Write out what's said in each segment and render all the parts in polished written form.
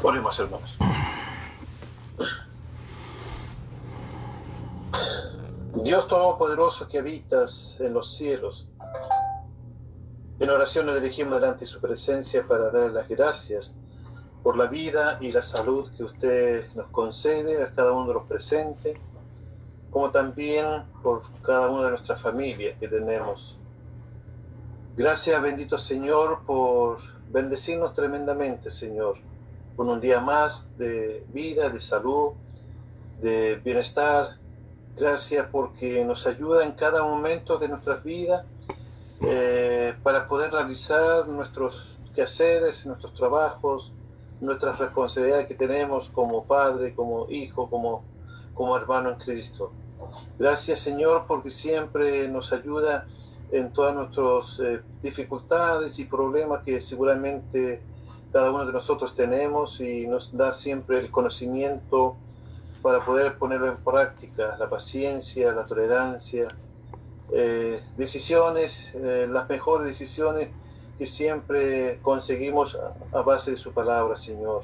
Oremos, hermanos. Dios Todopoderoso que habitas en los cielos, en oración nos dirigimos delante de su presencia para darle las gracias por la vida y la salud que usted nos concede a cada uno de los presentes, como también por cada una de nuestras familias que tenemos. Gracias, bendito Señor, por bendecirnos tremendamente, Señor, con un día más de vida, de salud, de bienestar. Gracias porque nos ayuda en cada momento de nuestras vidas para poder realizar nuestros quehaceres, nuestros trabajos, nuestras responsabilidades que tenemos como padre, como hijo, como hermano en Cristo. Gracias, Señor, porque siempre nos ayuda en todas nuestras dificultades y problemas que seguramente cada uno de nosotros tenemos, y nos da siempre el conocimiento para poder ponerlo en práctica, la paciencia, la tolerancia, decisiones, las mejores decisiones que siempre conseguimos a base de su palabra, Señor.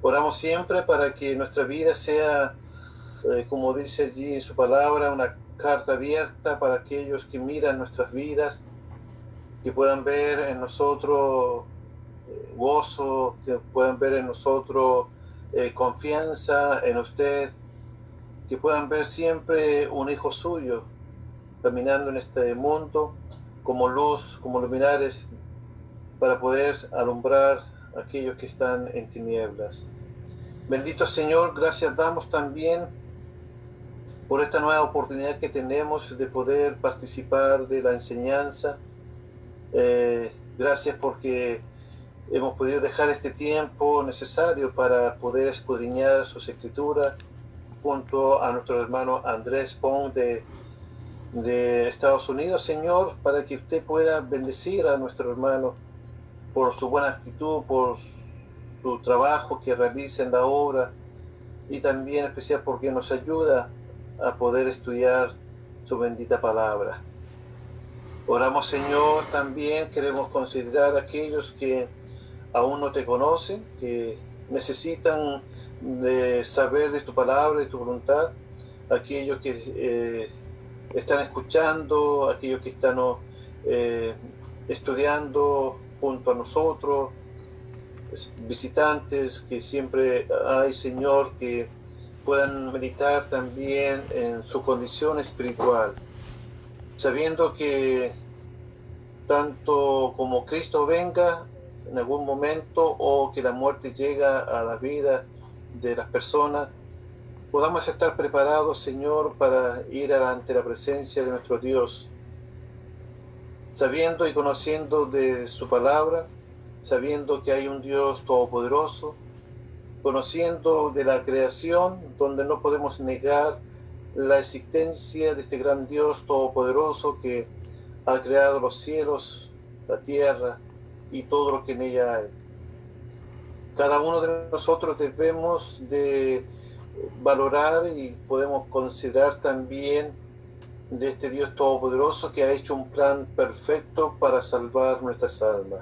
Oramos siempre para que nuestra vida sea, como dice allí en su palabra, una carta abierta para aquellos que miran nuestras vidas, que puedan ver en nosotros gozo, que puedan ver en nosotros confianza en usted, que puedan ver siempre un hijo suyo caminando en este mundo como luz, como luminares, para poder alumbrar a aquellos que están en tinieblas. Bendito Señor, gracias damos también por esta nueva oportunidad que tenemos de poder participar de la enseñanza. Gracias porque hemos podido dejar este tiempo necesario para poder escudriñar sus escrituras junto a nuestro hermano Andrés Pong de Estados Unidos, Señor, para que usted pueda bendecir a nuestro hermano por su buena actitud, por su trabajo que realiza en la obra, y también especial porque nos ayuda a poder estudiar su bendita palabra. Oramos, Señor, también queremos considerar a aquellos que aún no te conocen, que necesitan de saber de tu palabra, de tu voluntad, aquellos que están escuchando, aquellos que están estudiando junto a nosotros, visitantes que siempre hay, Señor, que puedan meditar también en su condición espiritual, sabiendo que tanto como Cristo venga en algún momento o que la muerte llega a la vida de las personas, podamos estar preparados, Señor, para ir ante la presencia de nuestro Dios, sabiendo y conociendo de su palabra, sabiendo que hay un Dios todopoderoso, conociendo de la creación, donde no podemos negar la existencia de este gran Dios todopoderoso que ha creado los cielos, la tierra y todo lo que en ella hay. Cada uno de nosotros debemos de valorar y podemos considerar también de este Dios todopoderoso que ha hecho un plan perfecto para salvar nuestras almas.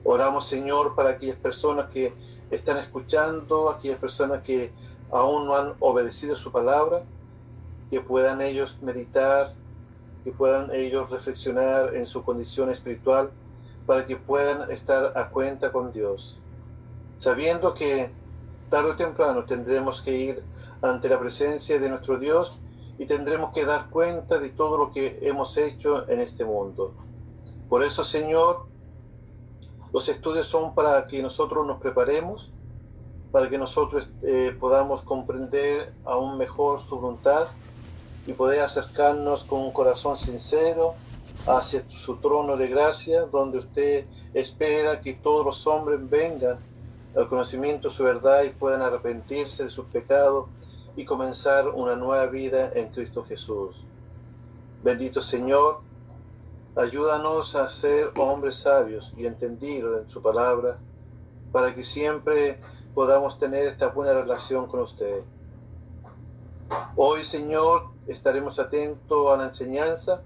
Oramos, Señor, para aquellas personas que están escuchando, aquellas personas que aún no han obedecido su palabra, que puedan ellos meditar, que puedan ellos reflexionar en su condición espiritual, para que puedan estar a cuenta con Dios, sabiendo que tarde o temprano tendremos que ir ante la presencia de nuestro Dios y tendremos que dar cuenta de todo lo que hemos hecho en este mundo. Por eso, Señor, los estudios son para que nosotros nos preparemos, para que nosotros podamos comprender aún mejor su voluntad y poder acercarnos con un corazón sincero hacia su trono de gracia, donde usted espera que todos los hombres vengan al conocimiento de su verdad y puedan arrepentirse de sus pecados y comenzar una nueva vida en Cristo Jesús. Bendito Señor, ayúdanos a ser hombres sabios y entendidos en su palabra, para que siempre podamos tener esta buena relación con usted. Hoy, Señor, estaremos atentos a la enseñanza,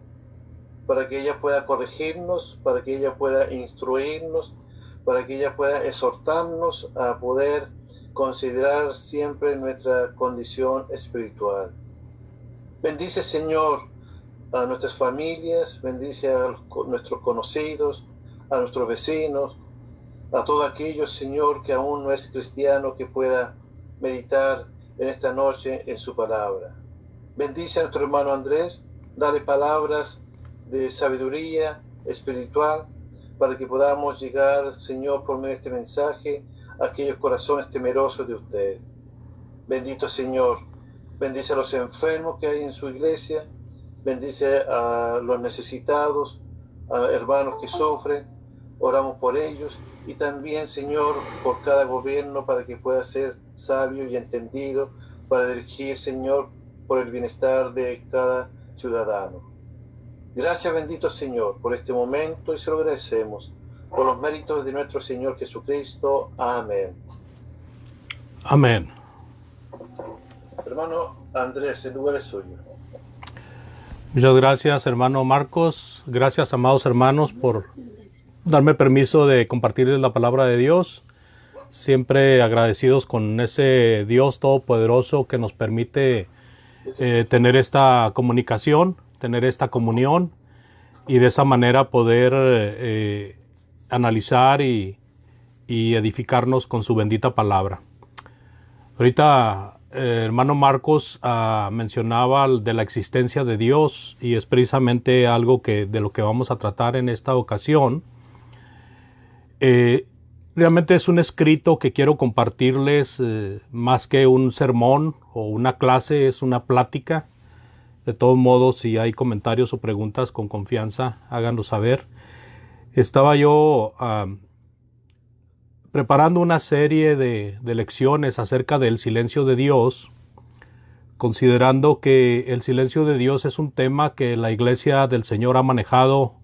para que ella pueda corregirnos, para que ella pueda instruirnos, para que ella pueda exhortarnos a poder considerar siempre nuestra condición espiritual. Bendice, Señor, a nuestras familias, bendice a nuestros conocidos, a nuestros vecinos, a todos aquellos, Señor, que aún no es cristiano, que pueda meditar en esta noche en su palabra. Bendice a nuestro hermano Andrés, dale palabras de sabiduría espiritual para que podamos llegar, Señor, por medio de este mensaje a aquellos corazones temerosos de usted. Bendito Señor, bendice a los enfermos que hay en su iglesia, bendice a los necesitados, a hermanos que sufren, oramos por ellos y también, Señor, por cada gobierno para que pueda ser sabio y entendido para dirigir, Señor, por el bienestar de cada ciudadano. Gracias, bendito Señor, por este momento y se lo agradecemos por los méritos de nuestro Señor Jesucristo. Amén. Amén. Hermano Andrés, el lugar es suyo. Muchas gracias, hermano Marcos. Gracias, amados hermanos, por darme permiso de compartirles la palabra de Dios. Siempre agradecidos con ese Dios todopoderoso que nos permite tener esta comunicación, tener esta comunión y de esa manera poder analizar y edificarnos con su bendita palabra. Ahorita hermano Marcos mencionaba de la existencia de Dios y es precisamente algo de lo que vamos a tratar en esta ocasión. Realmente es un escrito que quiero compartirles más que un sermón o una clase, es una plática. De todos modos, si hay comentarios o preguntas, con confianza, háganlo saber. Estaba yo preparando una serie de lecciones acerca del silencio de Dios, considerando que el silencio de Dios es un tema que la Iglesia del Señor ha manejado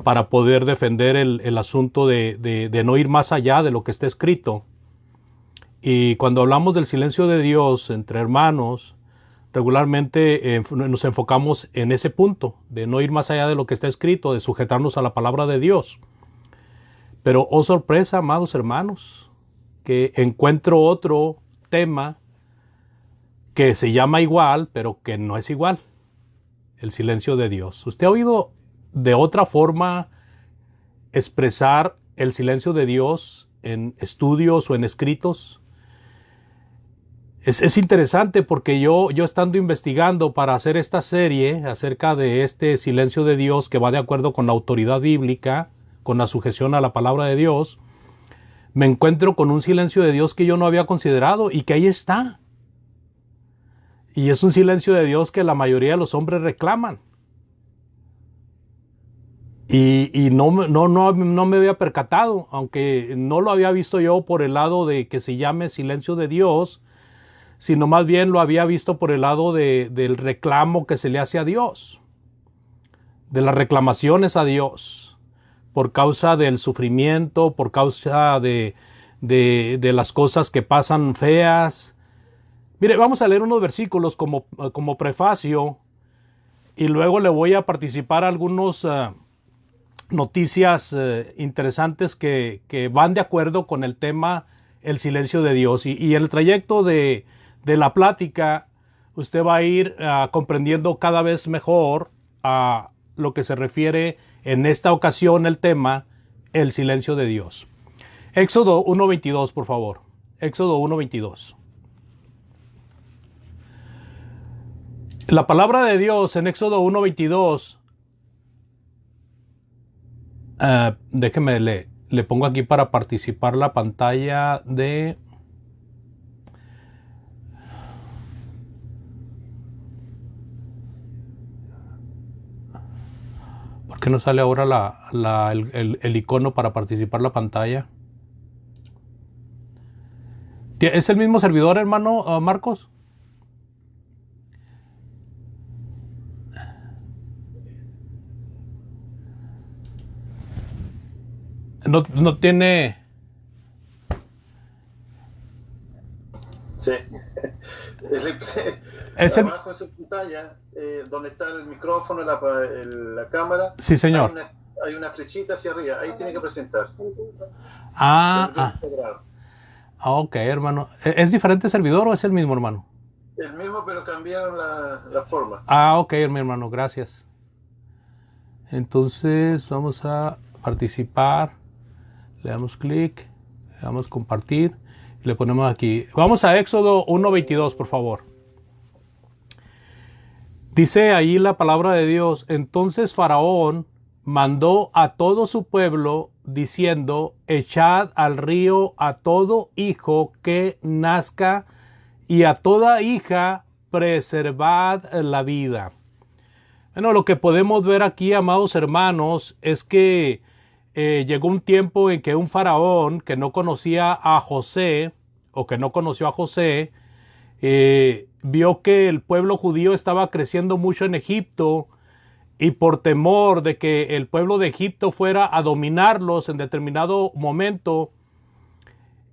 para poder defender el asunto de no ir más allá de lo que está escrito. Y cuando hablamos del silencio de Dios entre hermanos, regularmente nos enfocamos en ese punto, de no ir más allá de lo que está escrito, de sujetarnos a la palabra de Dios. Pero, oh sorpresa, amados hermanos, que encuentro otro tema que se llama igual, pero que no es igual. El silencio de Dios. ¿Usted ha oído de otra forma expresar el silencio de Dios en estudios o en escritos? Es interesante porque yo estando investigando para hacer esta serie acerca de este silencio de Dios que va de acuerdo con la autoridad bíblica, con la sujeción a la palabra de Dios, me encuentro con un silencio de Dios que yo no había considerado y que ahí está. Y es un silencio de Dios que la mayoría de los hombres reclaman. Y no me había percatado, aunque no lo había visto yo por el lado de que se llame silencio de Dios, sino más bien lo había visto por el lado del reclamo que se le hace a Dios, de las reclamaciones a Dios, por causa del sufrimiento, por causa de las cosas que pasan feas. Mire, vamos a leer unos versículos como prefacio y luego le voy a participar algunos noticias interesantes que van de acuerdo con el tema el silencio de Dios. Y en el trayecto de la plática usted va a ir comprendiendo cada vez mejor a lo que se refiere en esta ocasión el tema el silencio de Dios. Éxodo 1:22, por favor. Éxodo 1:22. La palabra de Dios en Éxodo 1:22, déjeme le pongo aquí para participar la pantalla de... ¿Por qué no sale ahora el icono para participar la pantalla? ¿Es el mismo servidor, hermano Marcos? No tiene... Sí. Abajo de su pantalla, donde está el micrófono, la cámara. Sí, señor. hay una flechita hacia arriba, ahí tiene que presentar. Ah, ok, hermano. ¿Es diferente servidor o es el mismo, hermano? El mismo, pero cambiaron la forma. Ah, ok, mi hermano, gracias. Entonces vamos a participar, le damos clic, le damos compartir y le ponemos aquí. Vamos a Éxodo 1:22, por favor. Dice ahí la palabra de Dios: entonces Faraón mandó a todo su pueblo diciendo: echad al río a todo hijo que nazca y a toda hija preservad la vida. Bueno, lo que podemos ver aquí, amados hermanos, es que llegó un tiempo en que un faraón que no conocía a José, o que no conoció a José, vio que el pueblo judío estaba creciendo mucho en Egipto, y por temor de que el pueblo de Egipto fuera a dominarlos en determinado momento,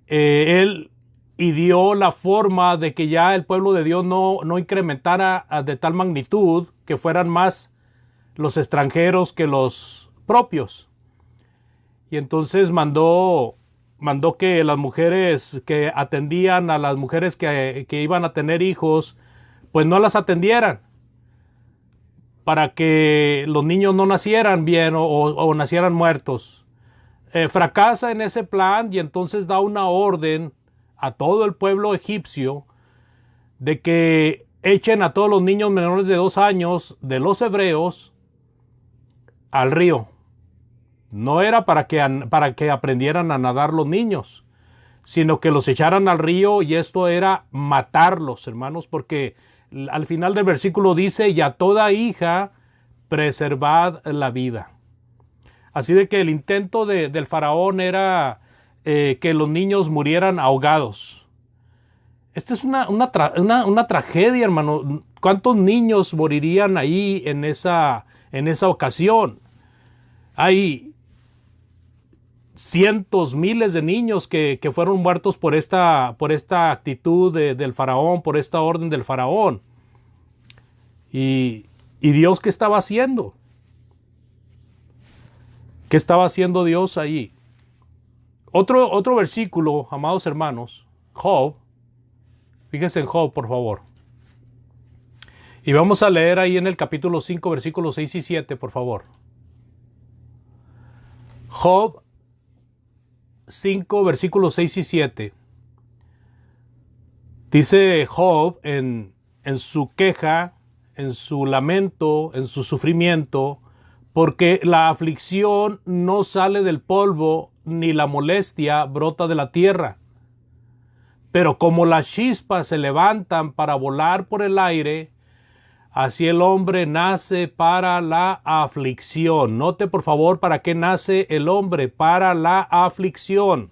él ideó la forma de que ya el pueblo de Dios no incrementara de tal magnitud que fueran más los extranjeros que los propios. Y entonces mandó que las mujeres que atendían a las mujeres que iban a tener hijos, pues no las atendieran, para que los niños no nacieran bien o nacieran muertos. Fracasa en ese plan y entonces da una orden a todo el pueblo egipcio de que echen a todos los niños menores de 2 años de los hebreos al río. No era para que aprendieran a nadar los niños, sino que los echaran al río, y esto era matarlos, hermanos, porque al final del versículo dice: y a toda hija preservad la vida. Así de que el intento del faraón era que los niños murieran ahogados. Esta es una tragedia, hermano. ¿Cuántos niños morirían ahí en esa ocasión? Hay cientos, miles de niños que fueron muertos por esta actitud del faraón, por esta orden del faraón. ¿Y Dios qué estaba haciendo? ¿Qué estaba haciendo Dios ahí? Otro versículo, amados hermanos, Job. Fíjense en Job, por favor. Y vamos a leer ahí en el capítulo 5, versículos 6 y 7, por favor. Job 5, versículos 6 y 7. Dice Job en su queja, en su lamento, en su sufrimiento, porque la aflicción no sale del polvo, ni la molestia brota de la tierra. Pero como las chispas se levantan para volar por el aire, así el hombre nace para la aflicción. Note, por favor, para qué nace el hombre: para la aflicción.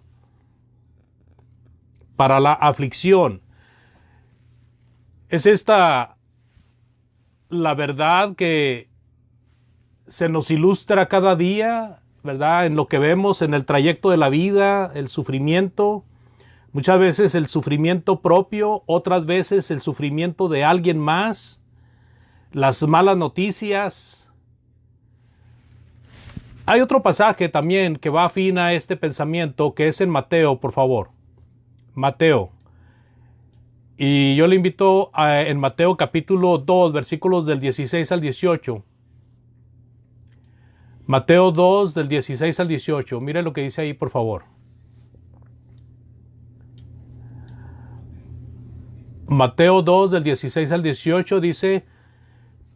Para la aflicción. Es esta la verdad que se nos ilustra cada día, ¿verdad? En lo que vemos en el trayecto de la vida, el sufrimiento. Muchas veces el sufrimiento propio, otras veces el sufrimiento de alguien más, las malas noticias. Hay otro pasaje también que va afín a este pensamiento, que es en Mateo, por favor. Mateo. Y yo le invito en Mateo capítulo 2, versículos del 16 al 18. Mateo 2, del 16 al 18. Mire lo que dice ahí, por favor. Mateo 2, del 16 al 18 dice: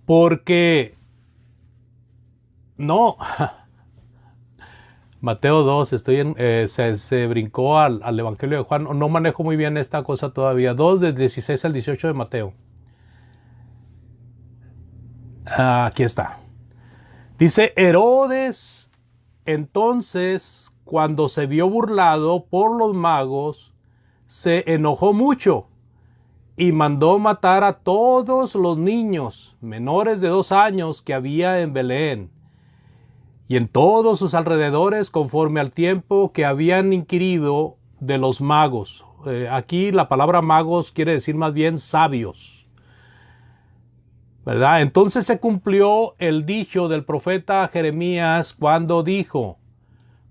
porque no, Mateo 2, se brincó al Evangelio de Juan. No manejo muy bien esta cosa todavía. 2, del 16 al 18 de Mateo. Aquí está. Dice: Herodes, entonces, cuando se vio burlado por los magos, se enojó mucho y mandó matar a todos los niños menores de 2 años que había en Belén y en todos sus alrededores, conforme al tiempo que habían inquirido de los magos. Aquí la palabra magos quiere decir más bien sabios. ¿verdad? Entonces se cumplió el dicho del profeta Jeremías cuando dijo: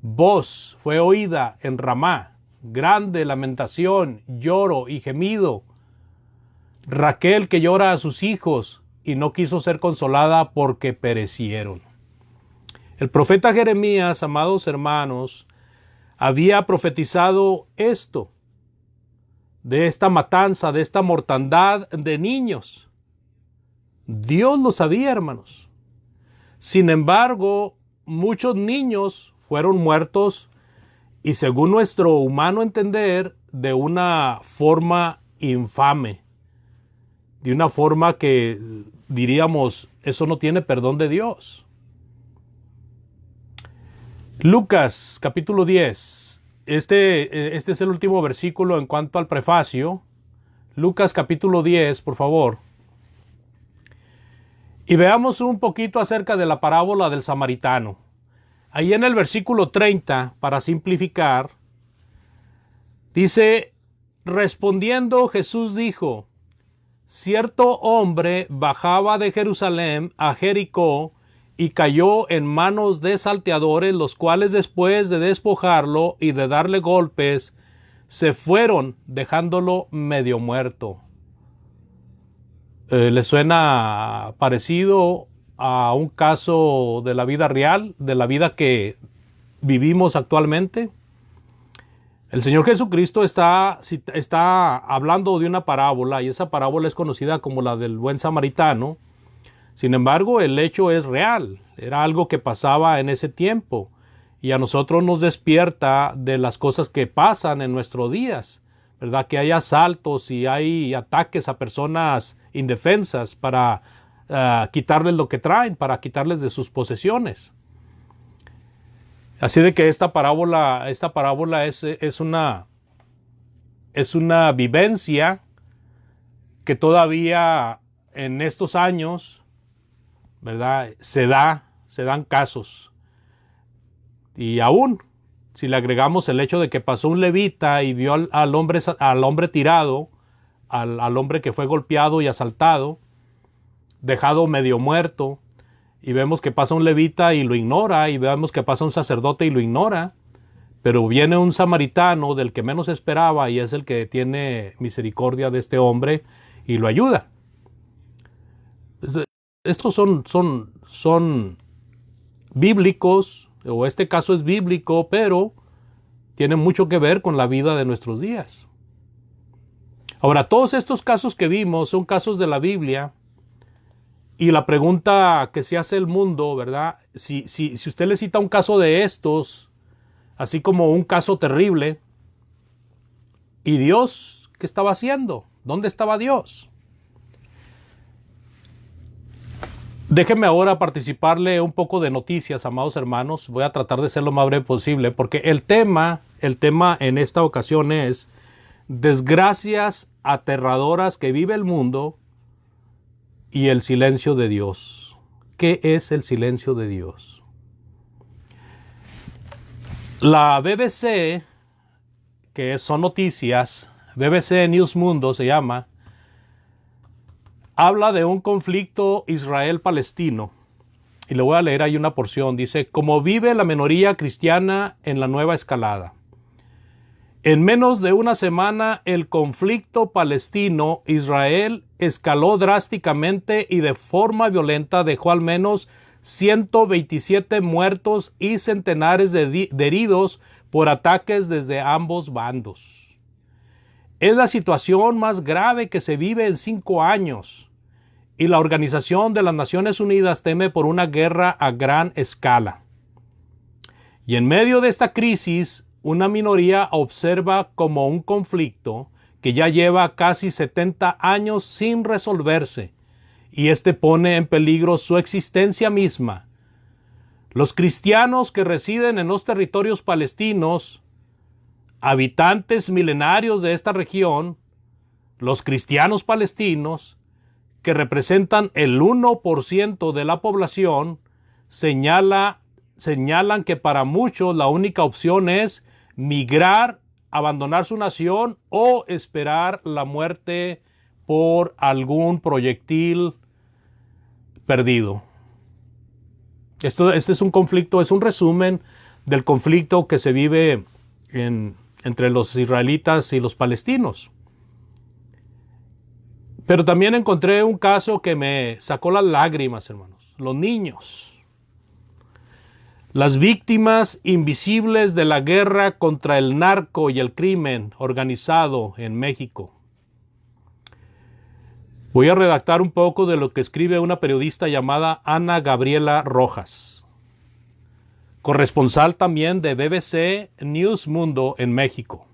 voz fue oída en Ramá, grande lamentación, lloro y gemido. Raquel que llora a sus hijos y no quiso ser consolada porque perecieron. El profeta Jeremías, amados hermanos, había profetizado esto, de esta matanza, de esta mortandad de niños. Dios lo sabía, hermanos. Sin embargo, muchos niños fueron muertos, y según nuestro humano entender, de una forma infame, de una forma que diríamos, eso no tiene perdón de Dios. Lucas capítulo 10. Este es el último versículo en cuanto al prefacio. Lucas capítulo 10, por favor. Y veamos un poquito acerca de la parábola del samaritano. Ahí en el versículo 30, para simplificar, dice: respondiendo Jesús dijo: cierto hombre bajaba de Jerusalén a Jericó y cayó en manos de salteadores, los cuales después de despojarlo y de darle golpes, se fueron dejándolo medio muerto. ¿Le suena parecido a un caso de la vida real, de la vida que vivimos actualmente? El Señor Jesucristo está hablando de una parábola, y esa parábola es conocida como la del buen samaritano. Sin embargo, el hecho es real, era algo que pasaba en ese tiempo, y a nosotros nos despierta de las cosas que pasan en nuestros días, ¿verdad? Que hay asaltos y hay ataques a personas indefensas para quitarles lo que traen, para quitarles de sus posesiones. Así de que esta parábola es una vivencia que todavía en estos años, ¿verdad?, se dan casos. Y aún, si le agregamos el hecho de que pasó un levita y vio al hombre tirado, al hombre que fue golpeado y asaltado, dejado medio muerto, y vemos que pasa un levita y lo ignora, y vemos que pasa un sacerdote y lo ignora, pero viene un samaritano del que menos esperaba y es el que tiene misericordia de este hombre y lo ayuda. Estos son bíblicos, o este caso es bíblico, pero tiene mucho que ver con la vida de nuestros días. Ahora, todos estos casos que vimos son casos de la Biblia, y la pregunta que se hace el mundo, ¿verdad? Si usted le cita un caso de estos, así como un caso terrible, ¿y Dios qué estaba haciendo? ¿Dónde estaba Dios? Déjenme ahora participarle un poco de noticias, amados hermanos. Voy a tratar de ser lo más breve posible, porque el tema en esta ocasión es desgracias aterradoras que vive el mundo y el silencio de Dios. ¿Qué es el silencio de Dios? La BBC, que son noticias, BBC News Mundo se llama, habla de un conflicto Israel-Palestino. Y le voy a leer ahí una porción. Dice: cómo vive la minoría cristiana en la nueva escalada. En menos de una semana, el conflicto palestino-Israel escaló drásticamente y de forma violenta dejó al menos 127 muertos y centenares de heridos por ataques desde ambos bandos. Es la situación más grave que se vive en 5 años, y la Organización de las Naciones Unidas teme por una guerra a gran escala. Y en medio de esta crisis, una minoría observa como un conflicto que ya lleva casi 70 años sin resolverse, y este pone en peligro su existencia misma. Los cristianos que residen en los territorios palestinos, habitantes milenarios de esta región, los cristianos palestinos, que representan el 1% de la población, señalan que para muchos la única opción es migrar, abandonar su nación o esperar la muerte por algún proyectil perdido. Este es un conflicto, es un resumen del conflicto que se vive entre los israelitas y los palestinos. Pero también encontré un caso que me sacó las lágrimas, hermanos. Los niños. Las víctimas invisibles de la guerra contra el narco y el crimen organizado en México. Voy a redactar un poco de lo que escribe una periodista llamada Ana Gabriela Rojas, corresponsal también de BBC News Mundo en México.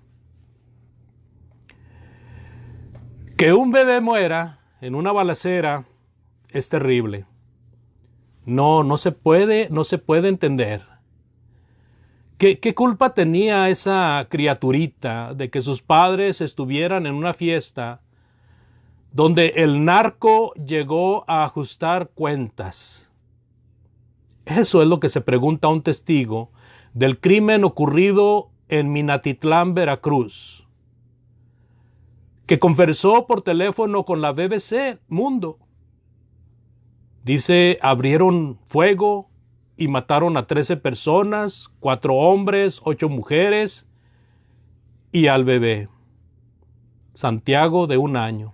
Que un bebé muera en una balacera es terrible. No se puede entender. ¿Qué culpa tenía esa criaturita de que sus padres estuvieran en una fiesta donde el narco llegó a ajustar cuentas? Eso es lo que se pregunta un testigo del crimen ocurrido en Minatitlán, Veracruz, que conversó por teléfono con la BBC Mundo. Dice, abrieron fuego y mataron a 13 personas, 4 hombres, 8 mujeres y al bebé, Santiago, de 1 año.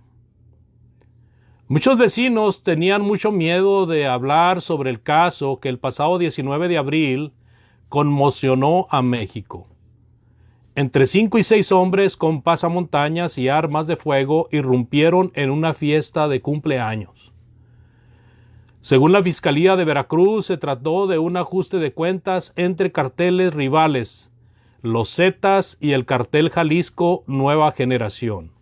Muchos vecinos tenían mucho miedo de hablar sobre el caso que el pasado 19 de abril conmocionó a México. Entre 5 y 6 hombres con pasamontañas y armas de fuego irrumpieron en una fiesta de cumpleaños. Según la Fiscalía de Veracruz, se trató de un ajuste de cuentas entre carteles rivales, los Zetas y el cartel Jalisco Nueva Generación.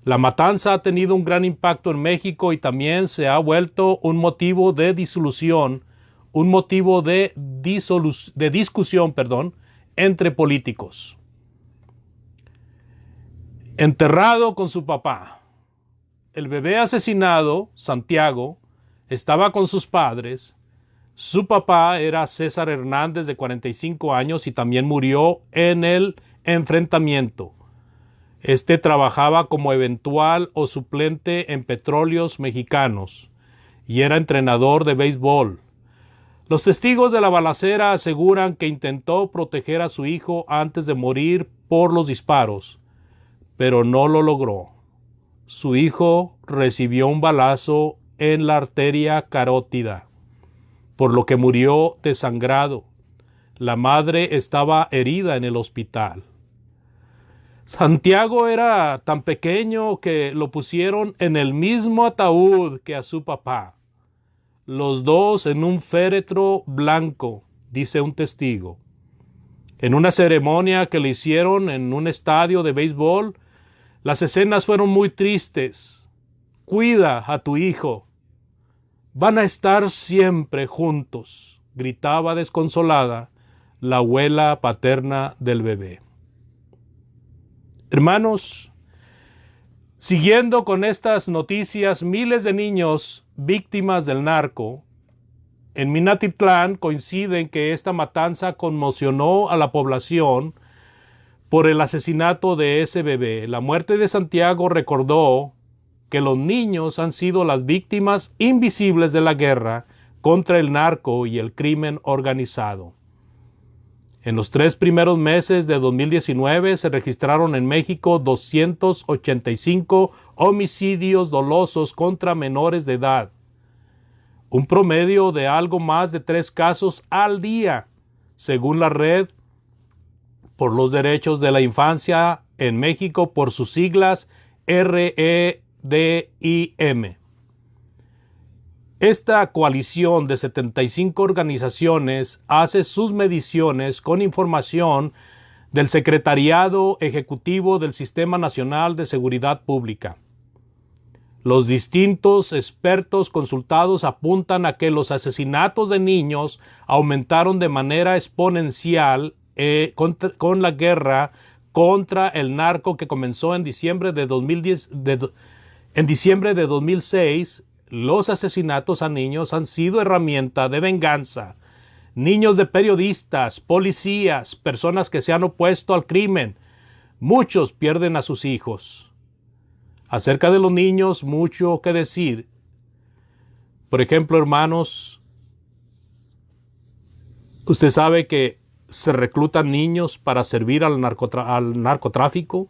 La matanza ha tenido un gran impacto en México y también se ha vuelto un motivo de disolución, un motivo de discusión, entre políticos. Enterrado con su papá. El bebé asesinado, Santiago, estaba con sus padres. Su papá era César Hernández, de 45 años, y también murió en el enfrentamiento. Trabajaba como eventual o suplente en Petróleos Mexicanos y era entrenador de béisbol. Los testigos de la balacera aseguran que intentó proteger a su hijo antes de morir por los disparos, pero no lo logró. Su hijo recibió un balazo en la arteria carótida, por lo que murió desangrado. La madre estaba herida en el hospital. Santiago era tan pequeño que lo pusieron en el mismo ataúd que a su papá. Los dos en un féretro blanco, dice un testigo. En una ceremonia que le hicieron en un estadio de béisbol, las escenas fueron muy tristes. Cuida a tu hijo. Van a estar siempre juntos, gritaba desconsolada la abuela paterna del bebé. Hermanos, siguiendo con estas noticias, miles de niños víctimas del narco en Minatitlán coinciden que esta matanza conmocionó a la población por el asesinato de ese bebé. La muerte de Santiago recordó que los niños han sido las víctimas invisibles de la guerra contra el narco y el crimen organizado. En los 3 primeros meses de 2019 se registraron en México 285 homicidios dolosos contra menores de edad, un promedio de algo más de 3 casos al día, según la Red por los Derechos de la Infancia en México, por sus siglas REDIM. Esta coalición de 75 organizaciones hace sus mediciones con información del Secretariado Ejecutivo del Sistema Nacional de Seguridad Pública. Los distintos expertos consultados apuntan a que los asesinatos de niños aumentaron de manera exponencial con la guerra contra el narco que comenzó en diciembre de 2006. Los asesinatos a niños han sido herramienta de venganza. Niños de periodistas, policías, personas que se han opuesto al crimen. Muchos pierden a sus hijos. Acerca de los niños, mucho que decir. Por ejemplo, hermanos, usted sabe que se reclutan niños para servir al narcotráfico,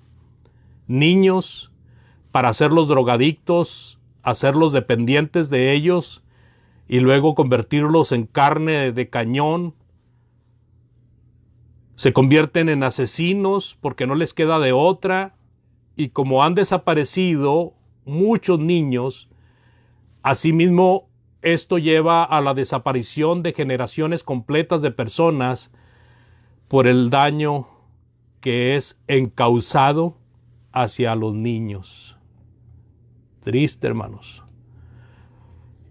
niños para hacerlos drogadictos, hacerlos dependientes de ellos y luego convertirlos en carne de cañón. Se convierten en asesinos porque no les queda de otra, y como han desaparecido muchos niños, asimismo esto lleva a la desaparición de generaciones completas de personas por el daño que es encauzado hacia los niños. Triste, hermanos.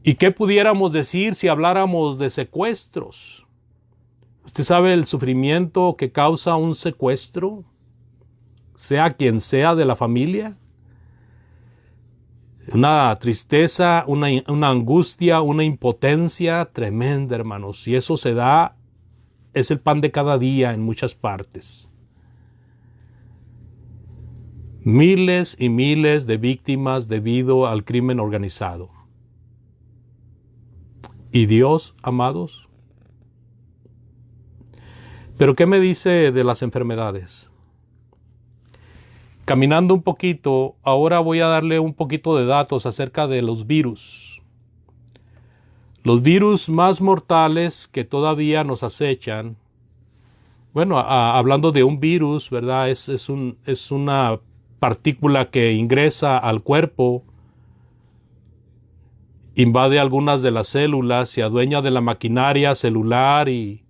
¿Y qué pudiéramos decir si habláramos de secuestros? ¿Usted sabe el sufrimiento que causa un secuestro? Sea quien sea de la familia. Una tristeza, una angustia, una impotencia tremenda, hermanos. Y eso se da, es el pan de cada día en muchas partes. Miles y miles de víctimas debido al crimen organizado. ¿Y Dios, amados? ¿Pero qué me dice de las enfermedades? Caminando un poquito, ahora voy a darle un poquito de datos acerca de los virus. Los virus más mortales que todavía nos acechan. Bueno, hablando de un virus, ¿verdad? Es una partícula que ingresa al cuerpo, invade algunas de las células, se adueña de la maquinaria celular y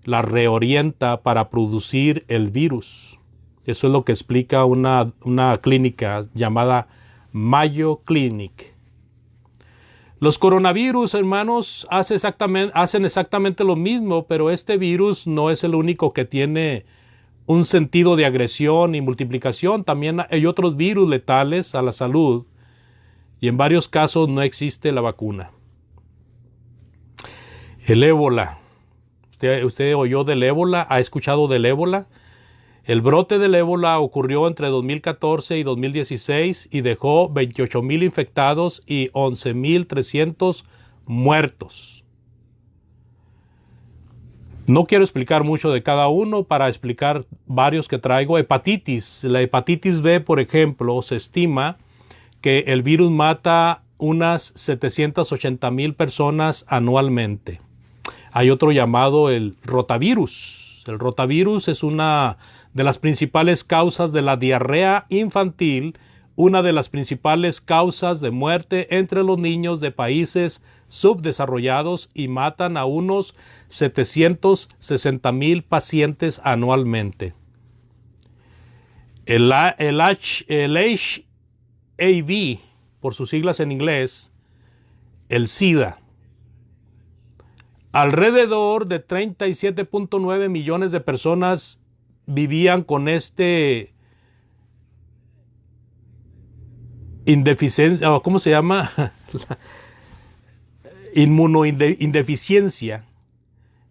la reorienta para producir el virus. Eso es lo que explica una clínica llamada Mayo Clinic. Los coronavirus, hermanos, hacen exactamente lo mismo, pero este virus no es el único que tiene un sentido de agresión y multiplicación. También hay otros virus letales a la salud y en varios casos no existe la vacuna. El ébola. ¿Usted oyó del ébola? ¿Ha escuchado del ébola? El brote del ébola ocurrió entre 2014 y 2016 y dejó 28,000 infectados y 11,300 muertos. No quiero explicar mucho de cada uno para explicar varios que traigo. Hepatitis. La hepatitis B, por ejemplo, se estima que el virus mata unas 780,000 personas anualmente. Hay otro llamado el rotavirus. El rotavirus es una de las principales causas de la diarrea infantil, una de las principales causas de muerte entre los niños de países subdesarrollados y matan a unos 760,000 pacientes anualmente. El HIV, por sus siglas en inglés, el SIDA. Alrededor de 37.9 millones de personas vivían con indeficiencia, ¿cómo se llama? Inmunodeficiencia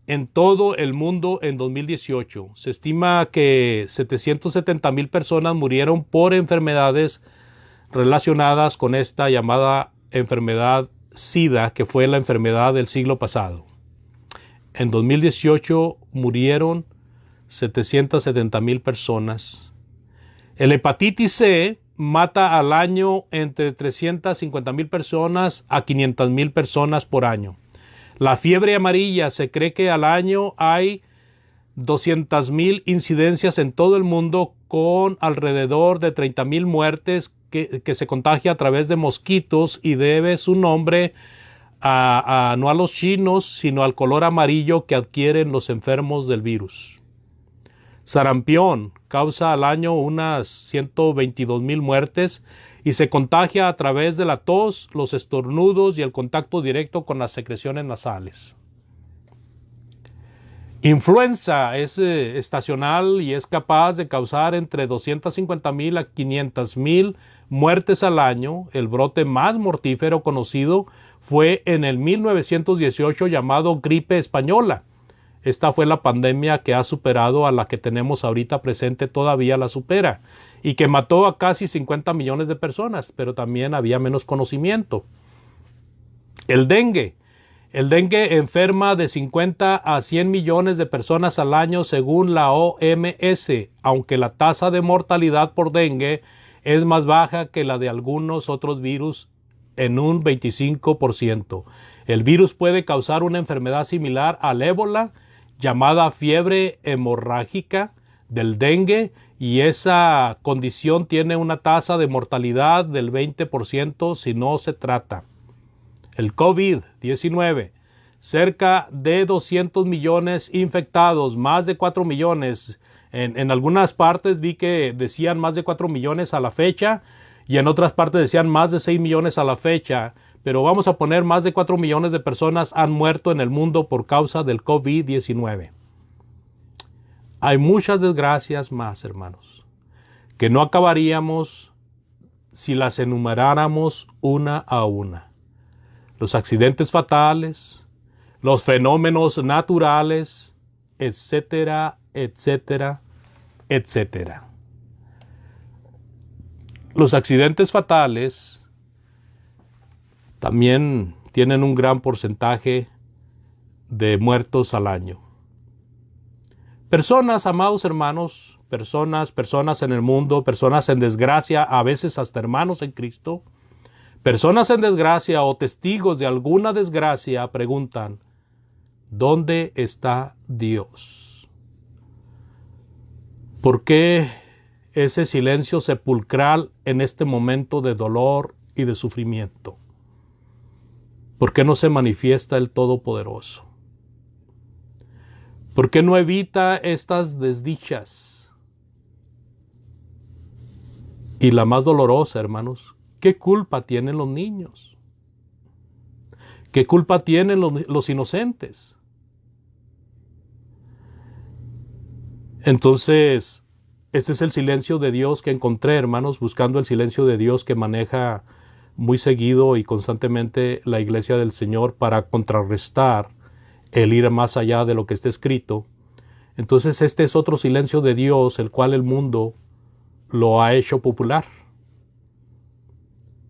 en todo el mundo en 2018. Se estima que 770,000 personas murieron por enfermedades relacionadas con esta llamada enfermedad SIDA, que fue la enfermedad del siglo pasado. En 2018 murieron 770,000 personas. El hepatitis C mata al año entre 350,000 personas a 500,000 personas por año. La fiebre amarilla, se cree que al año hay 200,000 incidencias en todo el mundo, con alrededor de 30,000 muertes que se contagia a través de mosquitos, y debe su nombre no a los chinos, sino al color amarillo que adquieren los enfermos del virus. Sarampión causa al año unas 122,000 muertes y se contagia a través de la tos, los estornudos y el contacto directo con las secreciones nasales. Influenza es estacional y es capaz de causar entre 250,000 a 500,000 muertes al año. El brote más mortífero conocido fue en el 1918, llamado gripe española. Esta fue la pandemia que ha superado a la que tenemos ahorita presente, todavía la supera, y que mató a casi 50 millones de personas, pero también había menos conocimiento. El dengue. El dengue enferma de 50 a 100 millones de personas al año según la OMS, aunque la tasa de mortalidad por dengue es más baja que la de algunos otros virus en un 25%. El virus puede causar una enfermedad similar al ébola, llamada fiebre hemorrágica del dengue, y esa condición tiene una tasa de mortalidad del 20% si no se trata. El COVID-19, cerca de 200 millones infectados, más de 4 millones. En algunas partes vi que decían más de 4 millones a la fecha y en otras partes decían más de 6 millones a la fecha. Pero vamos a poner más de 4 millones de personas han muerto en el mundo por causa del COVID-19. Hay muchas desgracias más, hermanos, que no acabaríamos si las enumeráramos una a una. Los accidentes fatales, los fenómenos naturales, etcétera, etcétera, etcétera. Los accidentes fatales también tienen un gran porcentaje de muertos al año. Personas, amados hermanos, personas en el mundo, personas en desgracia, a veces hasta hermanos en Cristo, personas en desgracia o testigos de alguna desgracia preguntan, ¿dónde está Dios? ¿Por qué ese silencio sepulcral en este momento de dolor y de sufrimiento? ¿Por qué no se manifiesta el Todopoderoso? ¿Por qué no evita estas desdichas? Y la más dolorosa, hermanos, ¿qué culpa tienen los niños? ¿Qué culpa tienen los inocentes? Entonces, este es el silencio de Dios que encontré, hermanos, buscando el silencio de Dios que maneja muy seguido y constantemente la iglesia del Señor para contrarrestar el ir más allá de lo que está escrito. Entonces este es otro silencio de Dios, el cual el mundo lo ha hecho popular.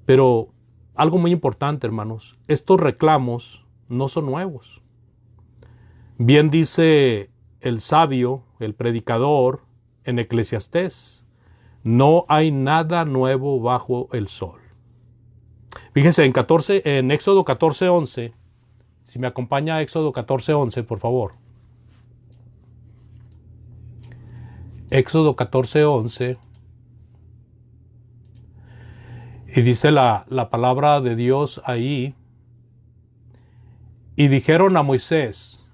Pero algo muy importante, hermanos, estos reclamos no son nuevos. Bien dice el sabio, el predicador, en Eclesiastés, no hay nada nuevo bajo el sol. Fíjense en Éxodo 14:11, si me acompaña a Éxodo 14:11, por favor. Éxodo 14:11. Y dice la palabra de Dios ahí. Y dijeron a Moisés,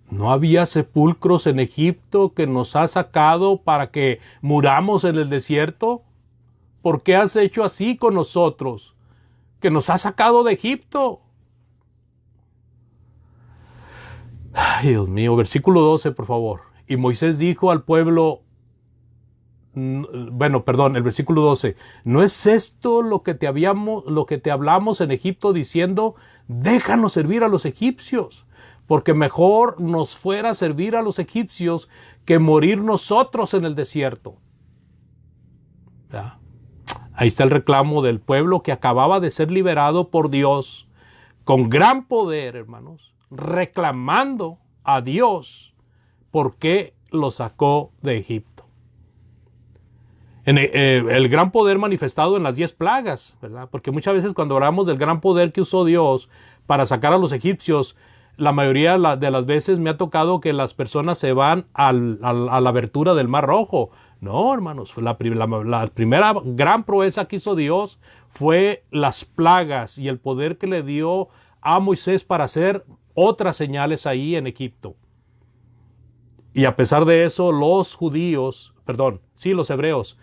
¿no había sepulcros en Egipto que nos has sacado para que muramos en el desierto? ¿Por qué has hecho así con nosotros, que nos has sacado de Egipto? Ay, Dios mío, versículo 12, por favor. Y Moisés dijo al pueblo, el versículo 12, ¿no es esto lo que te hablamos en Egipto diciendo, déjanos servir a los egipcios? Porque mejor nos fuera servir a los egipcios que morir nosotros en el desierto. ¿Ya? Ahí está el reclamo del pueblo que acababa de ser liberado por Dios con gran poder, hermanos, reclamando a Dios por qué lo sacó de Egipto. El gran poder manifestado en las 10 plagas, ¿verdad? Porque muchas veces cuando hablamos del gran poder que usó Dios para sacar a los egipcios, la mayoría de las veces me ha tocado que las personas se van a la abertura del Mar Rojo. No, hermanos, la primera gran proeza que hizo Dios fue las plagas y el poder que le dio a Moisés para hacer otras señales ahí en Egipto. Y a pesar de eso, los hebreos,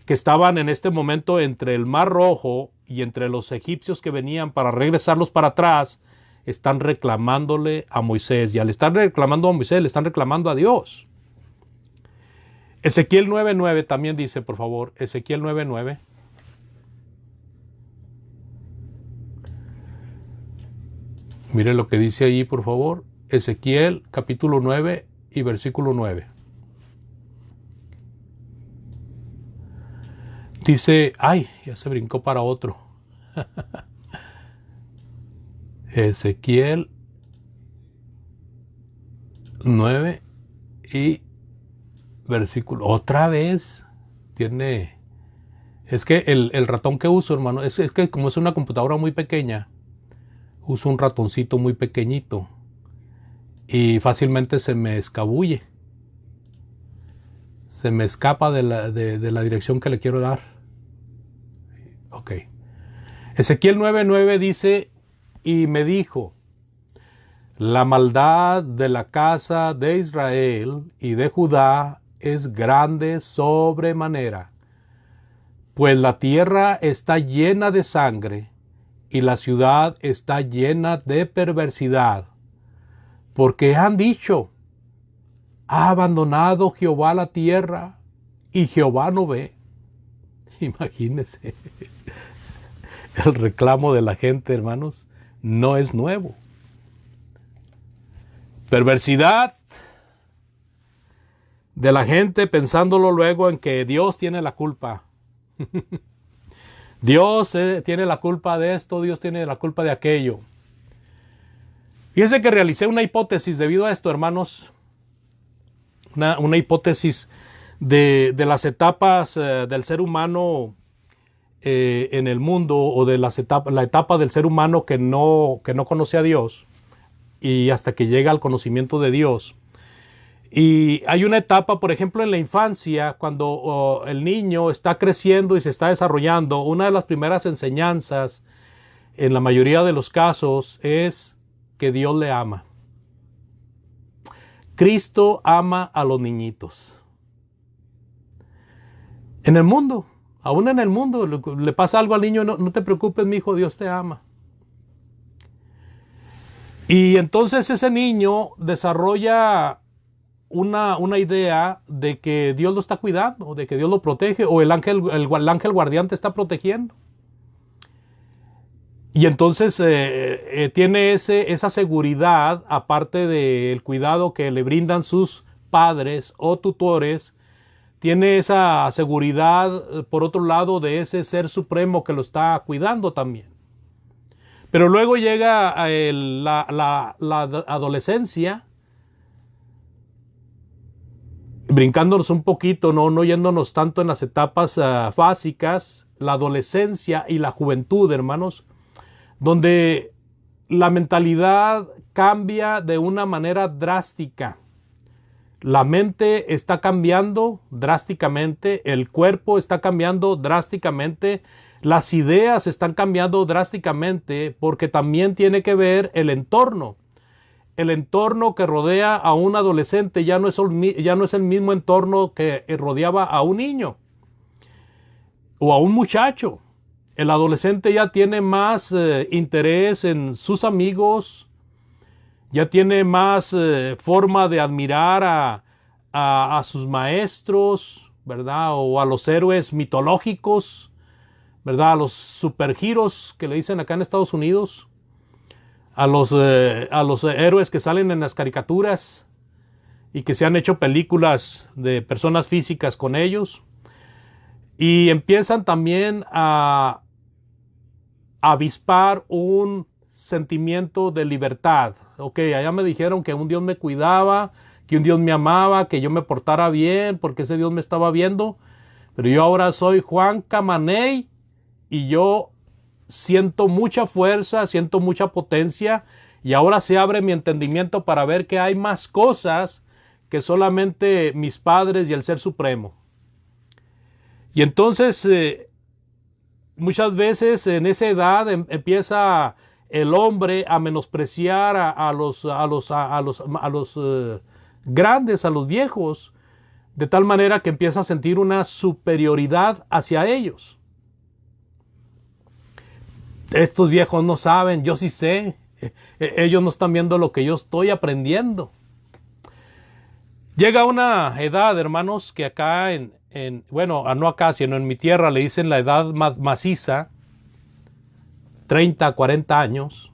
que estaban en este momento entre el Mar Rojo y entre los egipcios que venían para regresarlos para atrás, están reclamándole a Moisés. Y al estar reclamando a Moisés, le están reclamando a Dios. Ezequiel 9:9 también dice, por favor, Ezequiel 9:9. Mire lo que dice ahí, por favor. Ezequiel capítulo 9 y versículo 9. Dice, ya se brincó para otro. Ezequiel 9 y versículo. Otra vez tiene... Es que el ratón que uso, hermano, es que como es una computadora muy pequeña, uso un ratoncito muy pequeñito y fácilmente se me escabulle. Se me escapa de la dirección que le quiero dar. Ok. Ezequiel 9:9 dice, y me dijo, la maldad de la casa de Israel y de Judá es grande sobremanera, pues la tierra está llena de sangre y la ciudad está llena de perversidad, porque han dicho, ha abandonado Jehová la tierra y Jehová no ve. Imagínense, el reclamo de la gente, hermanos, no es nuevo. Perversidad de la gente pensándolo luego en que Dios tiene la culpa. Dios tiene la culpa de esto, Dios tiene la culpa de aquello. Fíjense que realicé una hipótesis debido a esto, hermanos. Una hipótesis de las etapas del ser humano en el mundo, o de la etapa del ser humano que no conoce a Dios y hasta que llega al conocimiento de Dios. Y hay una etapa, por ejemplo, en la infancia, cuando el niño está creciendo y se está desarrollando. Una de las primeras enseñanzas, en la mayoría de los casos, es que Dios le ama. Cristo ama a los niñitos. En el mundo, aún en el mundo, le pasa algo al niño, no te preocupes, mi hijo, Dios te ama. Y entonces ese niño desarrolla una idea de que Dios lo está cuidando, de que Dios lo protege, o el ángel guardián te está protegiendo. Y entonces tiene esa seguridad, aparte del cuidado que le brindan sus padres o tutores, tiene esa seguridad, por otro lado, de ese ser supremo que lo está cuidando también. Pero luego llega la adolescencia, brincándonos un poquito, no yéndonos tanto en las etapas básicas, la adolescencia y la juventud, hermanos, donde la mentalidad cambia de una manera drástica. La mente está cambiando drásticamente, el cuerpo está cambiando drásticamente, las ideas están cambiando drásticamente, porque también tiene que ver el entorno. El entorno que rodea a un adolescente ya no es el mismo entorno que rodeaba a un niño o a un muchacho. El adolescente ya tiene más interés en sus amigos, ya tiene más forma de admirar a sus maestros, ¿verdad? O a los héroes mitológicos, ¿verdad? A los superheroes que le dicen acá en Estados Unidos, a los héroes que salen en las caricaturas y que se han hecho películas de personas físicas con ellos. Y empiezan también a avispar un sentimiento de libertad. Ok, allá me dijeron que un Dios me cuidaba, que un Dios me amaba, que yo me portara bien porque ese Dios me estaba viendo, pero yo ahora soy Juan Camaney y yo siento mucha fuerza, siento mucha potencia, y ahora se abre mi entendimiento para ver que hay más cosas que solamente mis padres y el Ser Supremo. Y entonces muchas veces en esa edad empieza el hombre a menospreciar a los grandes, a los viejos, de tal manera que empieza a sentir una superioridad hacia ellos. Estos viejos no saben, yo sí sé. Ellos no están viendo lo que yo estoy aprendiendo. Llega una edad, hermanos, que acá bueno, no acá, sino en mi tierra le dicen la edad maciza, 30, 40 años.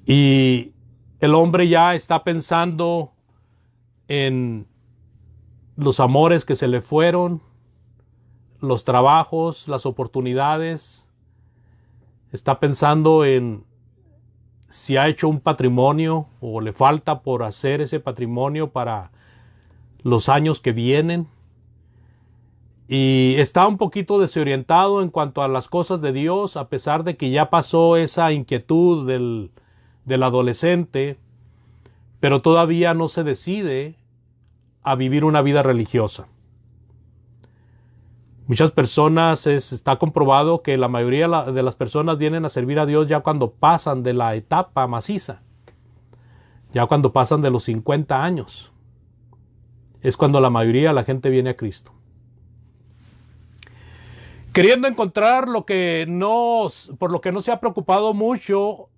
Y el hombre ya está pensando en los amores que se le fueron, los trabajos, las oportunidades, está pensando en si ha hecho un patrimonio o le falta por hacer ese patrimonio para los años que vienen. Y está un poquito desorientado en cuanto a las cosas de Dios, a pesar de que ya pasó esa inquietud del adolescente, pero todavía no se decide a vivir una vida religiosa. Muchas personas, está comprobado que la mayoría de las personas vienen a servir a Dios ya cuando pasan de la etapa maciza, ya cuando pasan de los 50 años. Es cuando la mayoría de la gente viene a Cristo. Queriendo encontrar por lo que no se ha preocupado mucho,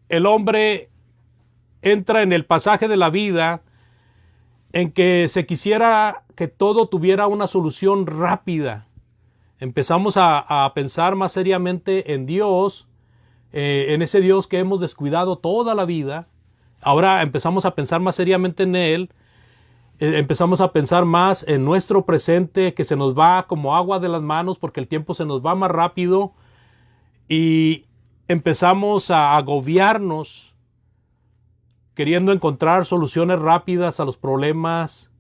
el hombre entra en el pasaje de la vida en que se quisiera que todo tuviera una solución rápida. Empezamos a pensar más seriamente en Dios, en ese Dios que hemos descuidado toda la vida. Ahora empezamos a pensar más seriamente en Él. Empezamos a pensar más en nuestro presente, que se nos va como agua de las manos porque el tiempo se nos va más rápido, y empezamos a agobiarnos queriendo encontrar soluciones rápidas a los problemas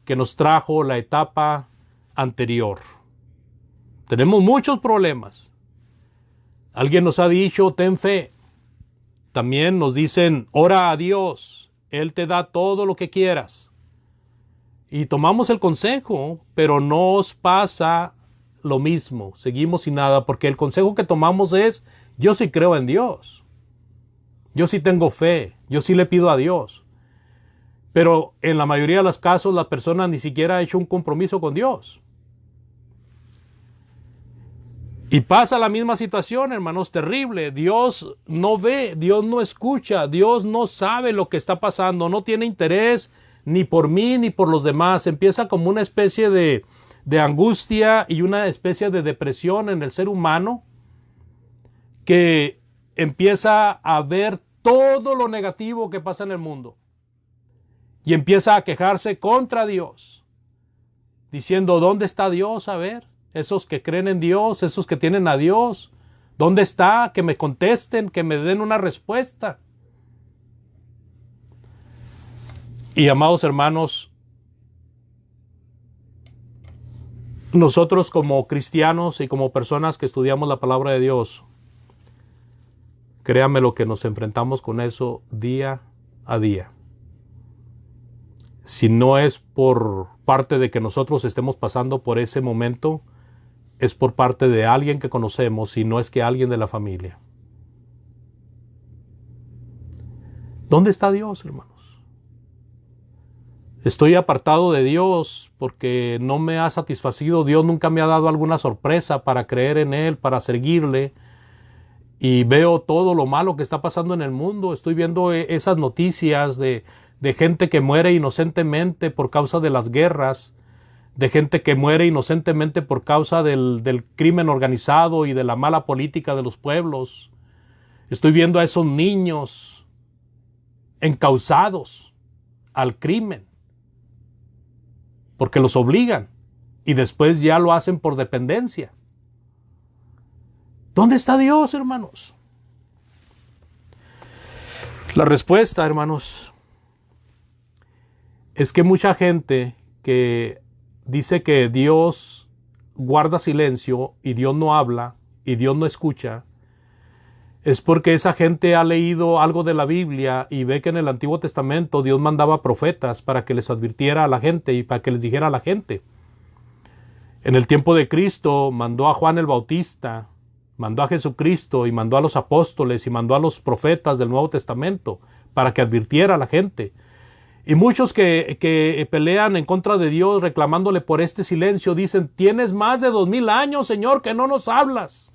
que nos trajo la etapa anterior. Tenemos muchos problemas. Alguien nos ha dicho, ten fe. También nos dicen, ora a Dios, Él te da todo lo que quieras. Y tomamos el consejo, pero nos pasa lo mismo. Seguimos sin nada, porque el consejo que tomamos es, yo sí creo en Dios. Yo sí tengo fe, yo sí le pido a Dios. Pero en la mayoría de los casos la persona ni siquiera ha hecho un compromiso con Dios. Y pasa la misma situación, hermanos, terrible. Dios no ve, Dios no escucha, Dios no sabe lo que está pasando, no tiene interés ni por mí ni por los demás. Empieza como una especie de angustia y una especie de depresión en el ser humano, que empieza a ver todo lo negativo que pasa en el mundo y empieza a quejarse contra Dios, diciendo, ¿dónde está Dios? A ver, esos que creen en Dios, esos que tienen a Dios, ¿dónde está? Que me contesten, que me den una respuesta. Y amados hermanos, nosotros como cristianos y como personas que estudiamos la palabra de Dios, créanme lo que nos enfrentamos con eso día a día. Si no es por parte de que nosotros estemos pasando por ese momento, es por parte de alguien que conocemos, si no es que alguien de la familia. ¿Dónde está Dios, hermanos? Estoy apartado de Dios porque no me ha satisfacido. Dios nunca me ha dado alguna sorpresa para creer en Él, para seguirle. Y veo todo lo malo que está pasando en el mundo. Estoy viendo esas noticias de gente que muere inocentemente por causa de las guerras, de gente que muere inocentemente por causa del crimen organizado y de la mala política de los pueblos. Estoy viendo a esos niños encausados al crimen porque los obligan y después ya lo hacen por dependencia. ¿Dónde está Dios, hermanos? La respuesta, hermanos, es que mucha gente que dice que Dios guarda silencio y Dios no habla y Dios no escucha, es porque esa gente ha leído algo de la Biblia y ve que en el Antiguo Testamento Dios mandaba profetas para que les advirtiera a la gente y para que les dijera a la gente. En el tiempo de Cristo mandó a Juan el Bautista, mandó a Jesucristo y mandó a los apóstoles y mandó a los profetas del Nuevo Testamento para que advirtiera a la gente. Y muchos que pelean en contra de Dios reclamándole por este silencio dicen, tienes más de 2000 años, Señor, que no nos hablas.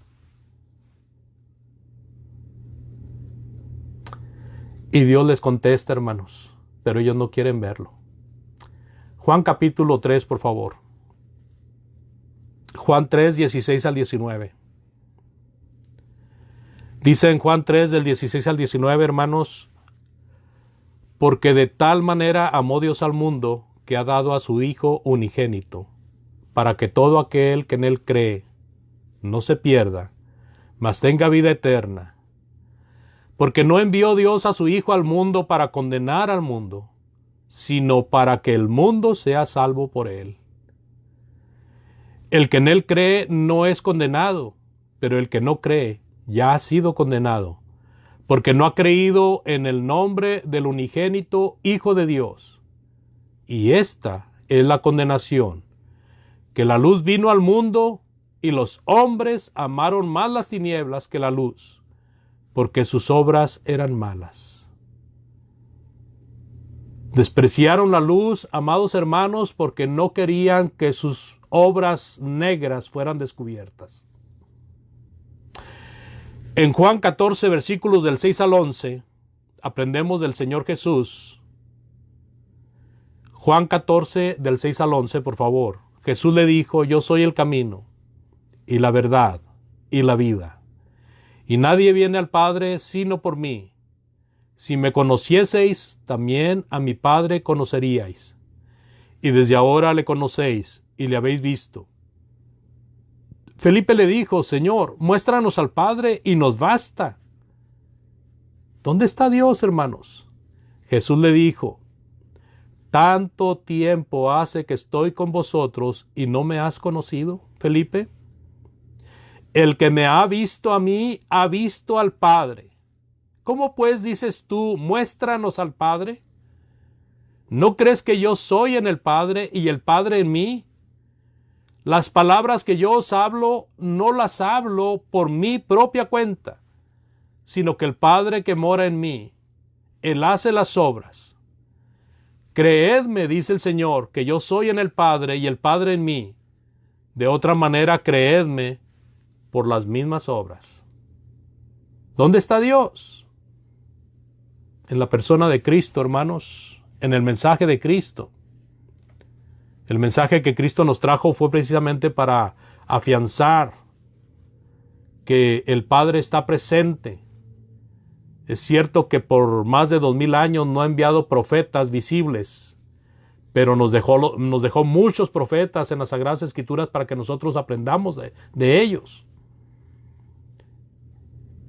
Y Dios les contesta, hermanos, pero ellos no quieren verlo. Juan capítulo 3, por favor. Juan 3, 16 al 19. Dice en Juan 3, del 16 al 19, hermanos, porque de tal manera amó Dios al mundo, que ha dado a su Hijo unigénito, para que todo aquel que en él cree no se pierda, mas tenga vida eterna. Porque no envió Dios a su Hijo al mundo para condenar al mundo, sino para que el mundo sea salvo por él. El que en él cree no es condenado, pero el que no cree ya ha sido condenado, porque no ha creído en el nombre del unigénito Hijo de Dios. Y esta es la condenación, que la luz vino al mundo y los hombres amaron más las tinieblas que la luz, porque sus obras eran malas. Despreciaron la luz, amados hermanos, porque no querían que sus obras negras fueran descubiertas. En Juan 14, versículos del 6 al 11, aprendemos del Señor Jesús. Juan 14, del 6 al 11, por favor. Jesús le dijo: yo soy el camino, y la verdad, y la vida. Y nadie viene al Padre sino por mí. Si me conocieseis, también a mi Padre conoceríais. Y desde ahora le conocéis, y le habéis visto. Felipe le dijo: Señor, muéstranos al Padre y nos basta. ¿Dónde está Dios, hermanos? Jesús le dijo: ¿tanto tiempo hace que estoy con vosotros y no me has conocido, Felipe? El que me ha visto a mí, ha visto al Padre. ¿Cómo pues dices tú, muéstranos al Padre? ¿No crees que yo soy en el Padre y el Padre en mí? Las palabras que yo os hablo, no las hablo por mi propia cuenta, sino que el Padre que mora en mí, Él hace las obras. Creedme, dice el Señor, que yo soy en el Padre y el Padre en mí. De otra manera, creedme por las mismas obras. ¿Dónde está Dios? En la persona de Cristo, hermanos, en el mensaje de Cristo. El mensaje que Cristo nos trajo fue precisamente para afianzar que el Padre está presente. Es cierto que por más de 2000 años no ha enviado profetas visibles, pero nos dejó muchos profetas en las Sagradas Escrituras para que nosotros aprendamos de ellos.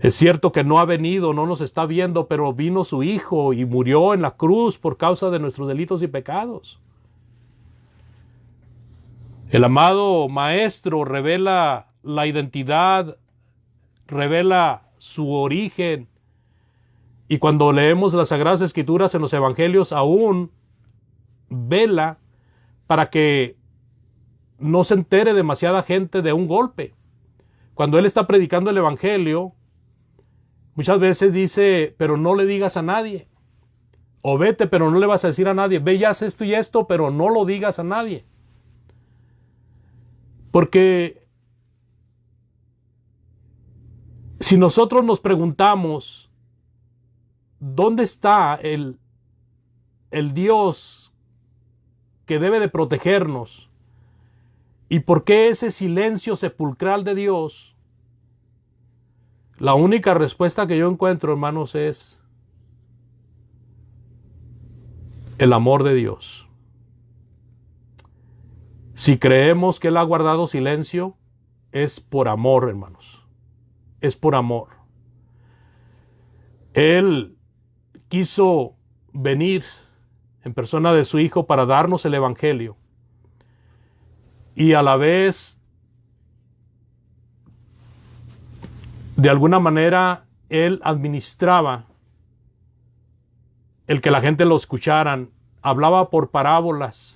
Es cierto que no ha venido, no nos está viendo, pero vino su Hijo y murió en la cruz por causa de nuestros delitos y pecados. El amado Maestro revela la identidad, revela su origen. Y cuando leemos las Sagradas Escrituras en los Evangelios, aún vela para que no se entere demasiada gente de un golpe. Cuando Él está predicando el Evangelio, muchas veces dice: pero no le digas a nadie. O vete, pero no le vas a decir a nadie. Ve y haz esto y esto, pero no lo digas a nadie. Porque si nosotros nos preguntamos, ¿dónde está el Dios que debe de protegernos? ¿Y por qué ese silencio sepulcral de Dios? La única respuesta que yo encuentro, hermanos, es el amor de Dios. Si creemos que Él ha guardado silencio, es por amor, hermanos. Es por amor. Él quiso venir en persona de su Hijo para darnos el Evangelio. Y a la vez, de alguna manera, Él administraba el que la gente lo escucharan. Hablaba por parábolas.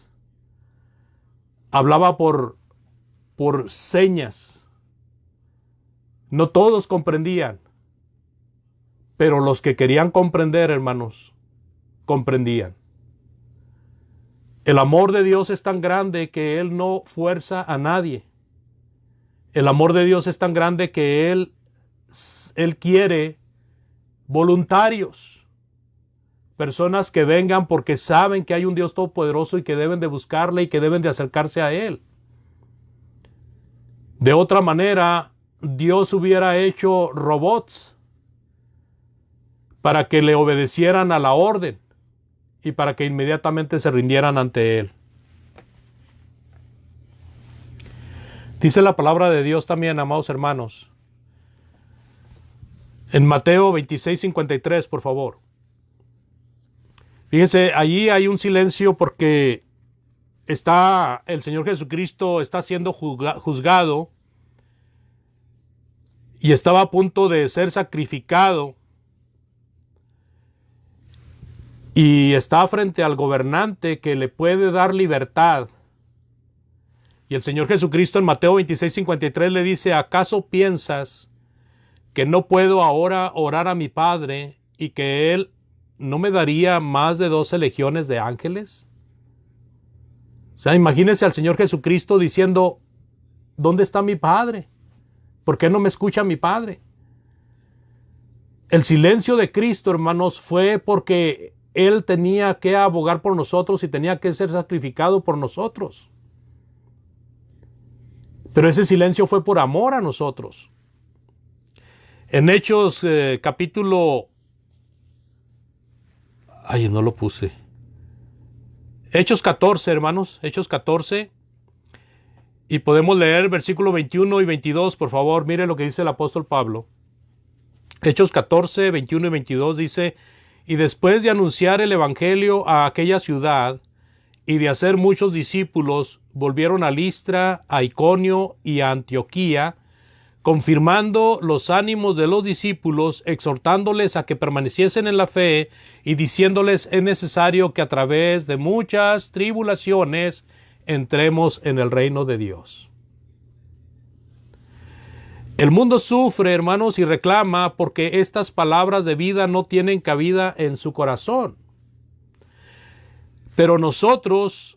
Hablaba por señas. No todos comprendían, pero los que querían comprender, hermanos, comprendían. El amor de Dios es tan grande que Él no fuerza a nadie. El amor de Dios es tan grande que Él quiere voluntarios. Personas que vengan porque saben que hay un Dios todopoderoso y que deben de buscarle y que deben de acercarse a Él. De otra manera, Dios hubiera hecho robots para que le obedecieran a la orden y para que inmediatamente se rindieran ante Él. Dice la palabra de Dios también, amados hermanos, En Mateo 26:53, por favor. Fíjense, allí hay un silencio porque el Señor Jesucristo está siendo juzgado y estaba a punto de ser sacrificado y está frente al gobernante que le puede dar libertad. Y el Señor Jesucristo en Mateo 26:53 le dice: ¿acaso piensas que no puedo ahora orar a mi Padre y que Él no me daría más de 12 legiones de ángeles? O sea, imagínense al Señor Jesucristo diciendo: ¿dónde está mi Padre? ¿Por qué no me escucha mi Padre? El silencio de Cristo, hermanos, fue porque Él tenía que abogar por nosotros y tenía que ser sacrificado por nosotros. Pero ese silencio fue por amor a nosotros. En Hechos capítulo... Ay, no lo puse. Hechos 14, hermanos. Hechos 14. Y podemos leer versículo 21 y 22, por favor. Mire lo que dice el apóstol Pablo. Hechos 14, 21 y 22 dice: y después de anunciar el evangelio a aquella ciudad y de hacer muchos discípulos, volvieron a Listra, a Iconio y a Antioquía, confirmando los ánimos de los discípulos, exhortándoles a que permaneciesen en la fe y diciéndoles: es necesario que a través de muchas tribulaciones entremos en el reino de Dios. El mundo sufre, hermanos, y reclama porque estas palabras de vida no tienen cabida en su corazón. Pero nosotros,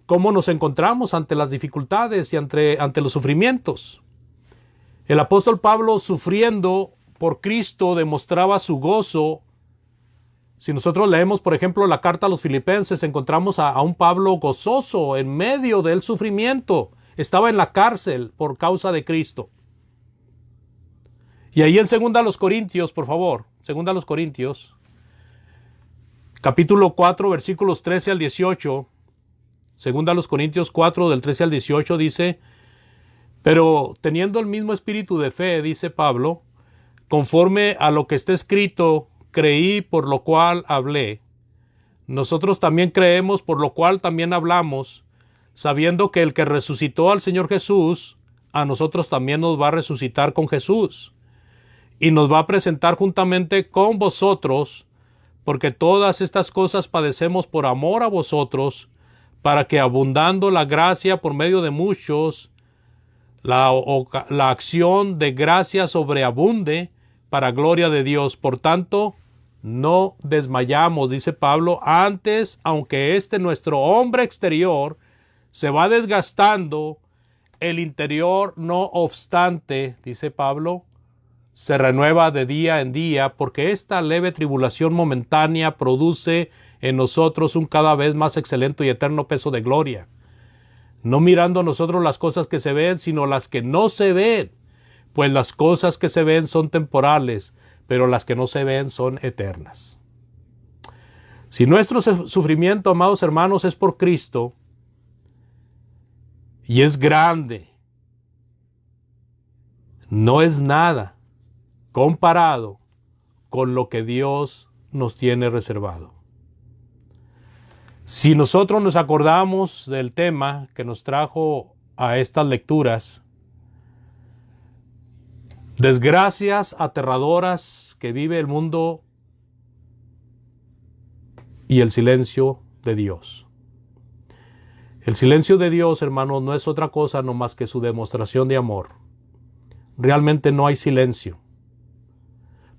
¿cómo nos encontramos ante las dificultades y ante los sufrimientos? El apóstol Pablo, sufriendo por Cristo, demostraba su gozo. Si nosotros leemos, por ejemplo, la carta a los Filipenses, encontramos a un Pablo gozoso en medio del sufrimiento. Estaba en la cárcel por causa de Cristo. Y ahí en 2 Corintios, por favor, 2 Corintios, capítulo 4, versículos 13 al 18, 2 Corintios 4, del 13 al 18, dice: pero teniendo el mismo espíritu de fe, dice Pablo, conforme a lo que está escrito, creí, por lo cual hablé. Nosotros también creemos, por lo cual también hablamos, sabiendo que el que resucitó al Señor Jesús, a nosotros también nos va a resucitar con Jesús, y nos va a presentar juntamente con vosotros, porque todas estas cosas padecemos por amor a vosotros, para que abundando la gracia por medio de muchos, la acción de gracia sobreabunde para gloria de Dios. Por tanto, no desmayamos, dice Pablo, antes, aunque nuestro hombre exterior se va desgastando, el interior, no obstante, dice Pablo, se renueva de día en día, porque esta leve tribulación momentánea produce en nosotros un cada vez más excelente y eterno peso de gloria, no mirando nosotros las cosas que se ven, sino las que no se ven, pues las cosas que se ven son temporales, pero las que no se ven son eternas. Si nuestro sufrimiento, amados hermanos, es por Cristo, y es grande, no es nada comparado con lo que Dios nos tiene reservado. Si nosotros nos acordamos del tema que nos trajo a estas lecturas, desgracias aterradoras que vive el mundo y el silencio de Dios. El silencio de Dios, hermanos, no es otra cosa no más que su demostración de amor. Realmente no hay silencio.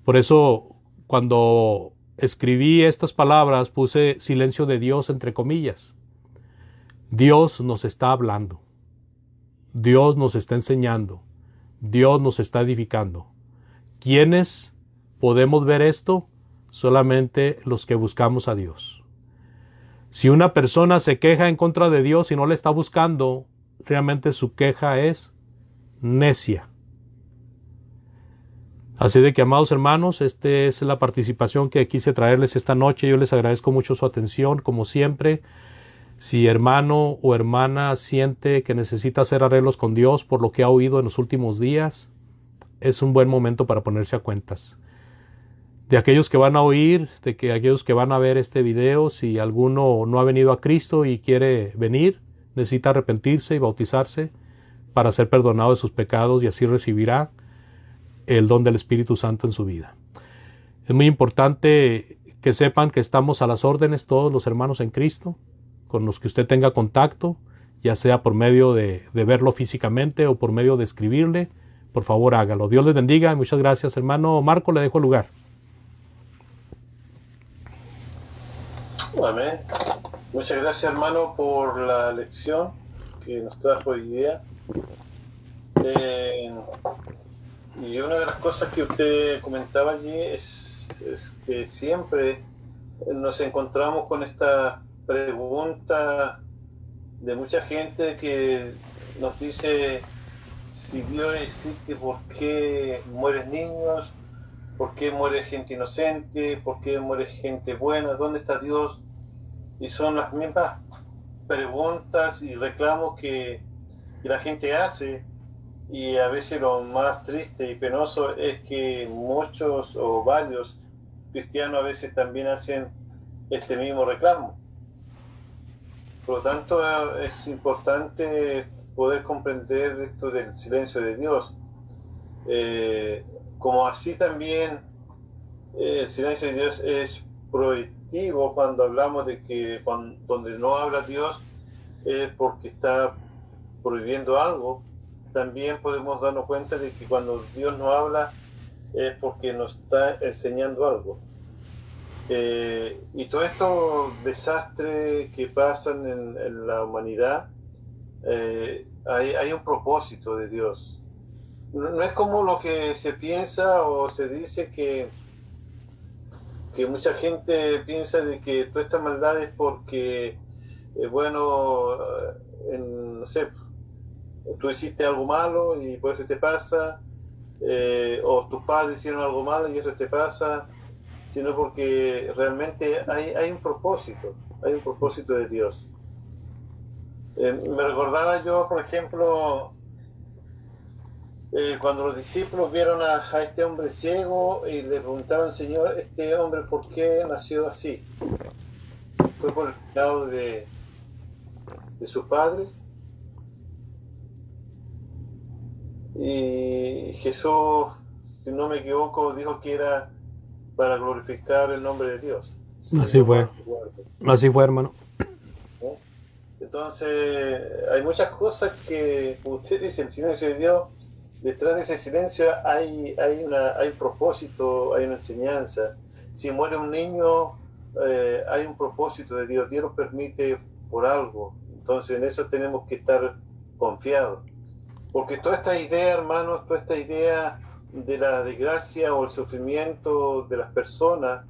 Por eso, cuando escribí estas palabras, puse silencio de Dios entre comillas. Dios nos está hablando. Dios nos está enseñando. Dios nos está edificando. ¿Quiénes podemos ver esto? Solamente los que buscamos a Dios. Si una persona se queja en contra de Dios y no le está buscando, realmente su queja es necia. Así de que, amados hermanos, esta es la participación que quise traerles esta noche. Yo les agradezco mucho su atención, como siempre. Si hermano o hermana siente que necesita hacer arreglos con Dios por lo que ha oído en los últimos días, es un buen momento para ponerse a cuentas. De aquellos que van a oír, de que aquellos que van a ver este video, si alguno no ha venido a Cristo y quiere venir, necesita arrepentirse y bautizarse para ser perdonado de sus pecados y así recibirá el don del Espíritu Santo en su vida. Es muy importante que sepan que estamos a las órdenes todos los hermanos en Cristo, con los que usted tenga contacto, ya sea por medio de verlo físicamente o por medio de escribirle. Por favor, hágalo. Dios les bendiga y muchas gracias, hermano Marco, le dejo el lugar. Amén. Muchas gracias, hermano, por la lección que nos trajo hoy día. Y una de las cosas que usted comentaba allí es que siempre nos encontramos con esta pregunta de mucha gente que nos dice: si Dios existe, ¿por qué mueren niños? ¿Por qué muere gente inocente? ¿Por qué muere gente buena? ¿Dónde está Dios? Y son las mismas preguntas y reclamos que la gente hace, y a veces lo más triste y penoso es que muchos o varios cristianos a veces también hacen este mismo reclamo. Por lo tanto, es importante poder comprender esto del silencio de Dios. Como así también el silencio de Dios es prohibitivo cuando hablamos de que donde no habla Dios es porque está prohibiendo algo. También podemos darnos cuenta de que cuando Dios no habla es porque nos está enseñando algo. Y todos estos desastres que pasan en la humanidad, hay un propósito de Dios. No es como lo que se piensa o se dice que mucha gente piensa de que toda esta maldad es porque, no sé, tú hiciste algo malo y por eso te pasa, o tus padres hicieron algo malo y eso te pasa, sino porque realmente hay un propósito de Dios. Me recordaba yo, por ejemplo, cuando los discípulos vieron a este hombre ciego y le preguntaron: Señor, este hombre, ¿por qué nació así? ¿Fue por el pecado de su padre? Y Jesús, si no me equivoco, dijo que era para glorificar el nombre de Dios. Así fue. Así fue, hermano. ¿No? Entonces, hay muchas cosas que, como usted dice, el silencio de Dios, detrás de ese silencio hay un propósito, hay una enseñanza. Si muere un niño, hay un propósito de Dios. Dios lo permite por algo. Entonces, en eso tenemos que estar confiados. Porque toda esta idea, hermanos, toda esta idea de la desgracia o el sufrimiento de las personas,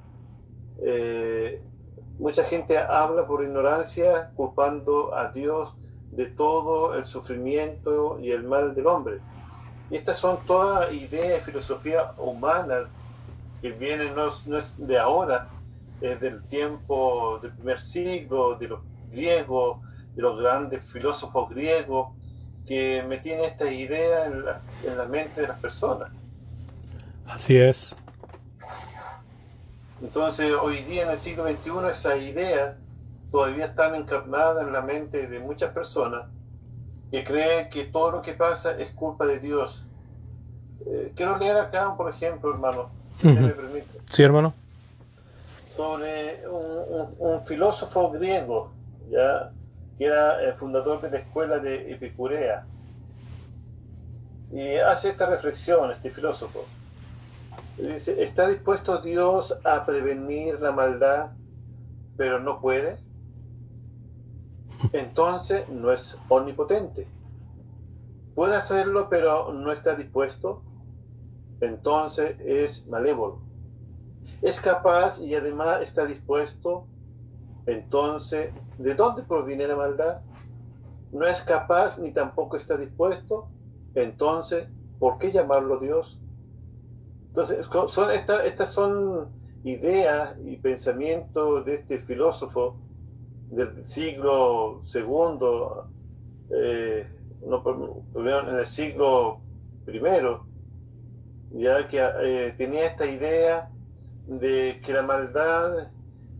mucha gente habla por ignorancia, culpando a Dios de todo el sufrimiento y el mal del hombre. Y estas son todas ideas y filosofías humanas que vienen, no es de ahora, es del tiempo del primer siglo, de los griegos, de los grandes filósofos griegos, que metían esta idea en la mente de las personas. Así es. Entonces, hoy día en el siglo XXI, esas ideas todavía están encarnadas en la mente de muchas personas que creen que todo lo que pasa es culpa de Dios. Quiero leer acá, por ejemplo, hermano, si usted me permite. Sí, hermano. Sobre un filósofo griego, ¿ya?, que era el fundador de la escuela de Epicurea. Y hace esta reflexión, este filósofo. Dice: ¿está dispuesto Dios a prevenir la maldad, pero no puede? Entonces no es omnipotente. ¿Puede hacerlo, pero no está dispuesto? Entonces es malévolo. ¿Es capaz y además está dispuesto? Entonces, ¿de dónde proviene la maldad? ¿No es capaz ni tampoco está dispuesto? Entonces, ¿por qué llamarlo Dios? Entonces, estas son ideas y pensamientos de este filósofo del siglo segundo, en el siglo primero, ya que tenía esta idea de que la maldad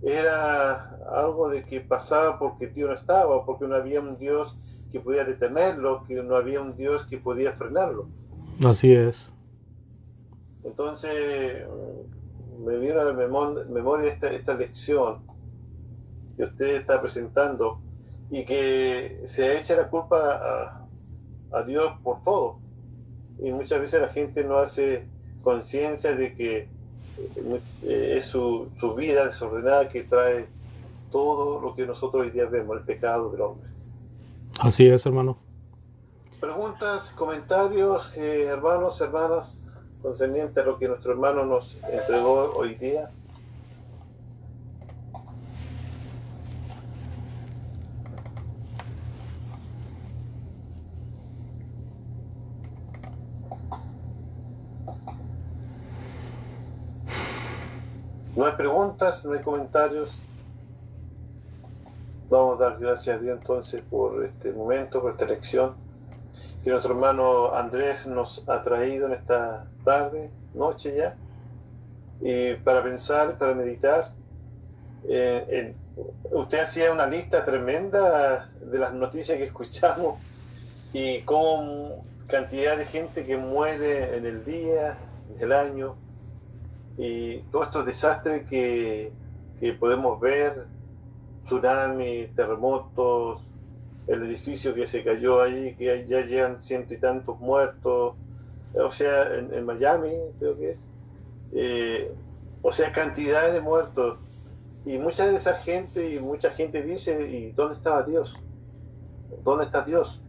era algo de que pasaba porque Dios no estaba, porque no había un Dios que podía detenerlo, que no había un Dios que podía frenarlo. Así es. Entonces me vino a la memoria esta lección que usted está presentando y que se echa la culpa a Dios por todo. Y muchas veces la gente no hace conciencia de que es su vida desordenada que trae todo lo que nosotros hoy día vemos, el pecado del hombre. Así es, hermano. Preguntas, comentarios, hermanos, hermanas, concerniente a lo que nuestro hermano nos entregó hoy día. No hay preguntas, no hay comentarios. Vamos a dar gracias a Dios entonces por este momento, por esta lección que nuestro hermano Andrés nos ha traído en esta tarde, noche ya, y para pensar, para meditar. Usted hacía una lista tremenda de las noticias que escuchamos y con cantidad de gente que muere en el día, en el año, y todos estos desastres que podemos ver, tsunami, terremotos, el edificio que se cayó ahí, que ya llegan 100 y tantos muertos, o sea, en Miami creo que es, o sea, cantidad de muertos, y mucha de esa gente, y mucha gente dice, ¿y dónde estaba Dios? ¿Dónde está Dios?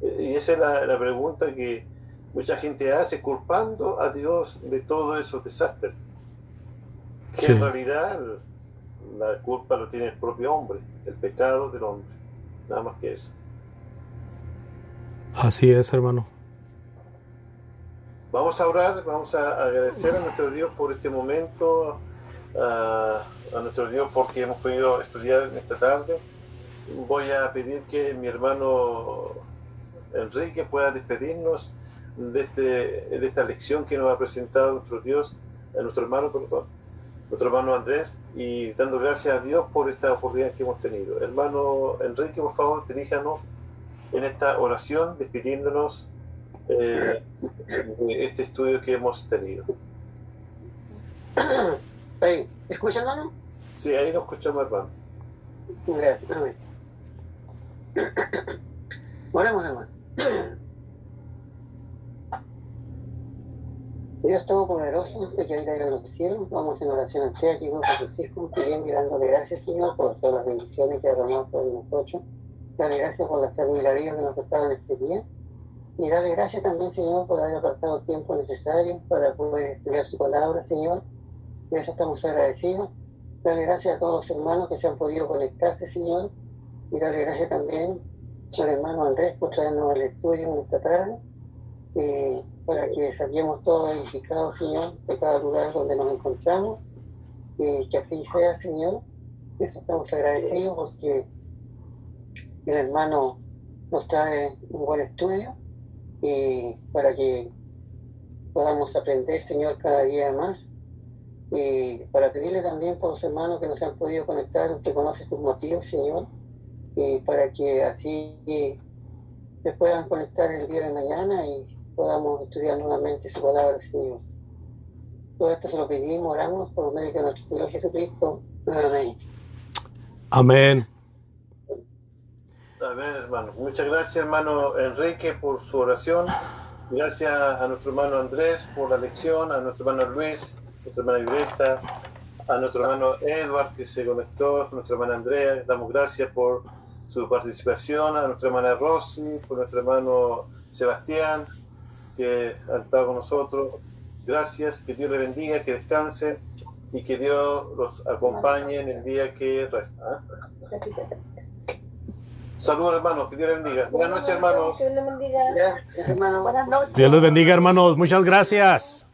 Y esa es la pregunta que mucha gente hace, culpando a Dios de todos esos desastres, que en realidad la culpa lo tiene el propio hombre, el pecado del hombre, nada más que eso. Así es, hermano. Vamos a orar, vamos a agradecer a nuestro Dios por este momento, a nuestro Dios porque hemos podido estudiar en esta tarde. Voy a pedir que mi hermano Enrique pueda despedirnos de esta lección que nos ha presentado nuestro Dios, nuestro hermano Andrés, y dando gracias a Dios por esta oportunidad que hemos tenido. Hermano Enrique, por favor, diríjanos en esta oración, despidiéndonos de este estudio que hemos tenido. ¿Me escucha, hermano? Sí, ahí nos escuchamos, hermano. Amén. Oremos, hermano. Dios Todopoderoso, que habita en los cielos, vamos en oración a usted, aquí con sus hijos, pidiendo y dándole gracias, Señor, por todas las bendiciones que ha derramado sobre nosotros. Dale gracias por la salud y la vida que nos prestaron este día. Y dale gracias también, Señor, por haber apartado el tiempo necesario para poder estudiar su palabra, Señor. De eso estamos agradecidos. Dale gracias a todos los hermanos que se han podido conectarse, Señor. Y dale gracias también al hermano Andrés por traernos al estudio en esta tarde. Para que saquemos todo edificado, Señor, de cada lugar donde nos encontramos. Y que así sea, Señor. De eso estamos agradecidos porque el hermano nos trae un buen estudio. Y para que podamos aprender, Señor, cada día más. Y para pedirle también por los hermanos que no se han podido conectar, usted conoce sus motivos, Señor, y para que así se puedan conectar el día de mañana y podamos estudiar nuevamente su palabra, Señor. Todo esto se lo pedimos, oramos por los medios de nuestro Señor Jesucristo. Amén. Amén. Amén, hermano. Muchas gracias, hermano Enrique, por su oración. Gracias a nuestro hermano Andrés por la lección, a nuestro hermano Luis, a nuestra hermana Violeta, a nuestro hermano Edward que se conectó, a nuestra hermana Andrea. Damos gracias por su participación, a nuestra hermana Rosy, por nuestro hermano Sebastián que ha estado con nosotros. Gracias, que Dios le bendiga, que descansen y que Dios los acompañe en el día que resta. Saludos, hermanos, que Dios les bendiga. Buenas noches, hermanos. Dios les bendiga. Ya, hermano. Buenas noches. Dios les bendiga, hermanos. Muchas gracias.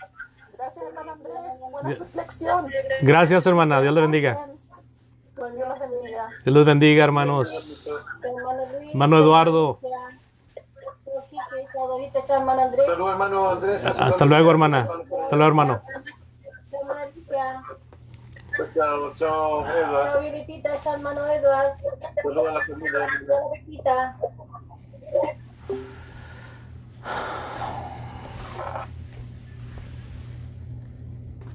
Gracias, hermano Andrés. Buena reflexión. Gracias, hermana. Dios les bendiga. Dios los bendiga. Dios los bendiga, hermanos. Hermano Luis. Hermano Eduardo. Quique, Dorita, chao, hermano Andrés. Saludos, hermano Andrés. Hasta luego, hermana. Hasta luego, hermano. Chao, María. Chao, chao, Edward. Chao, Violetita, chao, hermano Edward. Saludos a la familia. Chao, Violetita.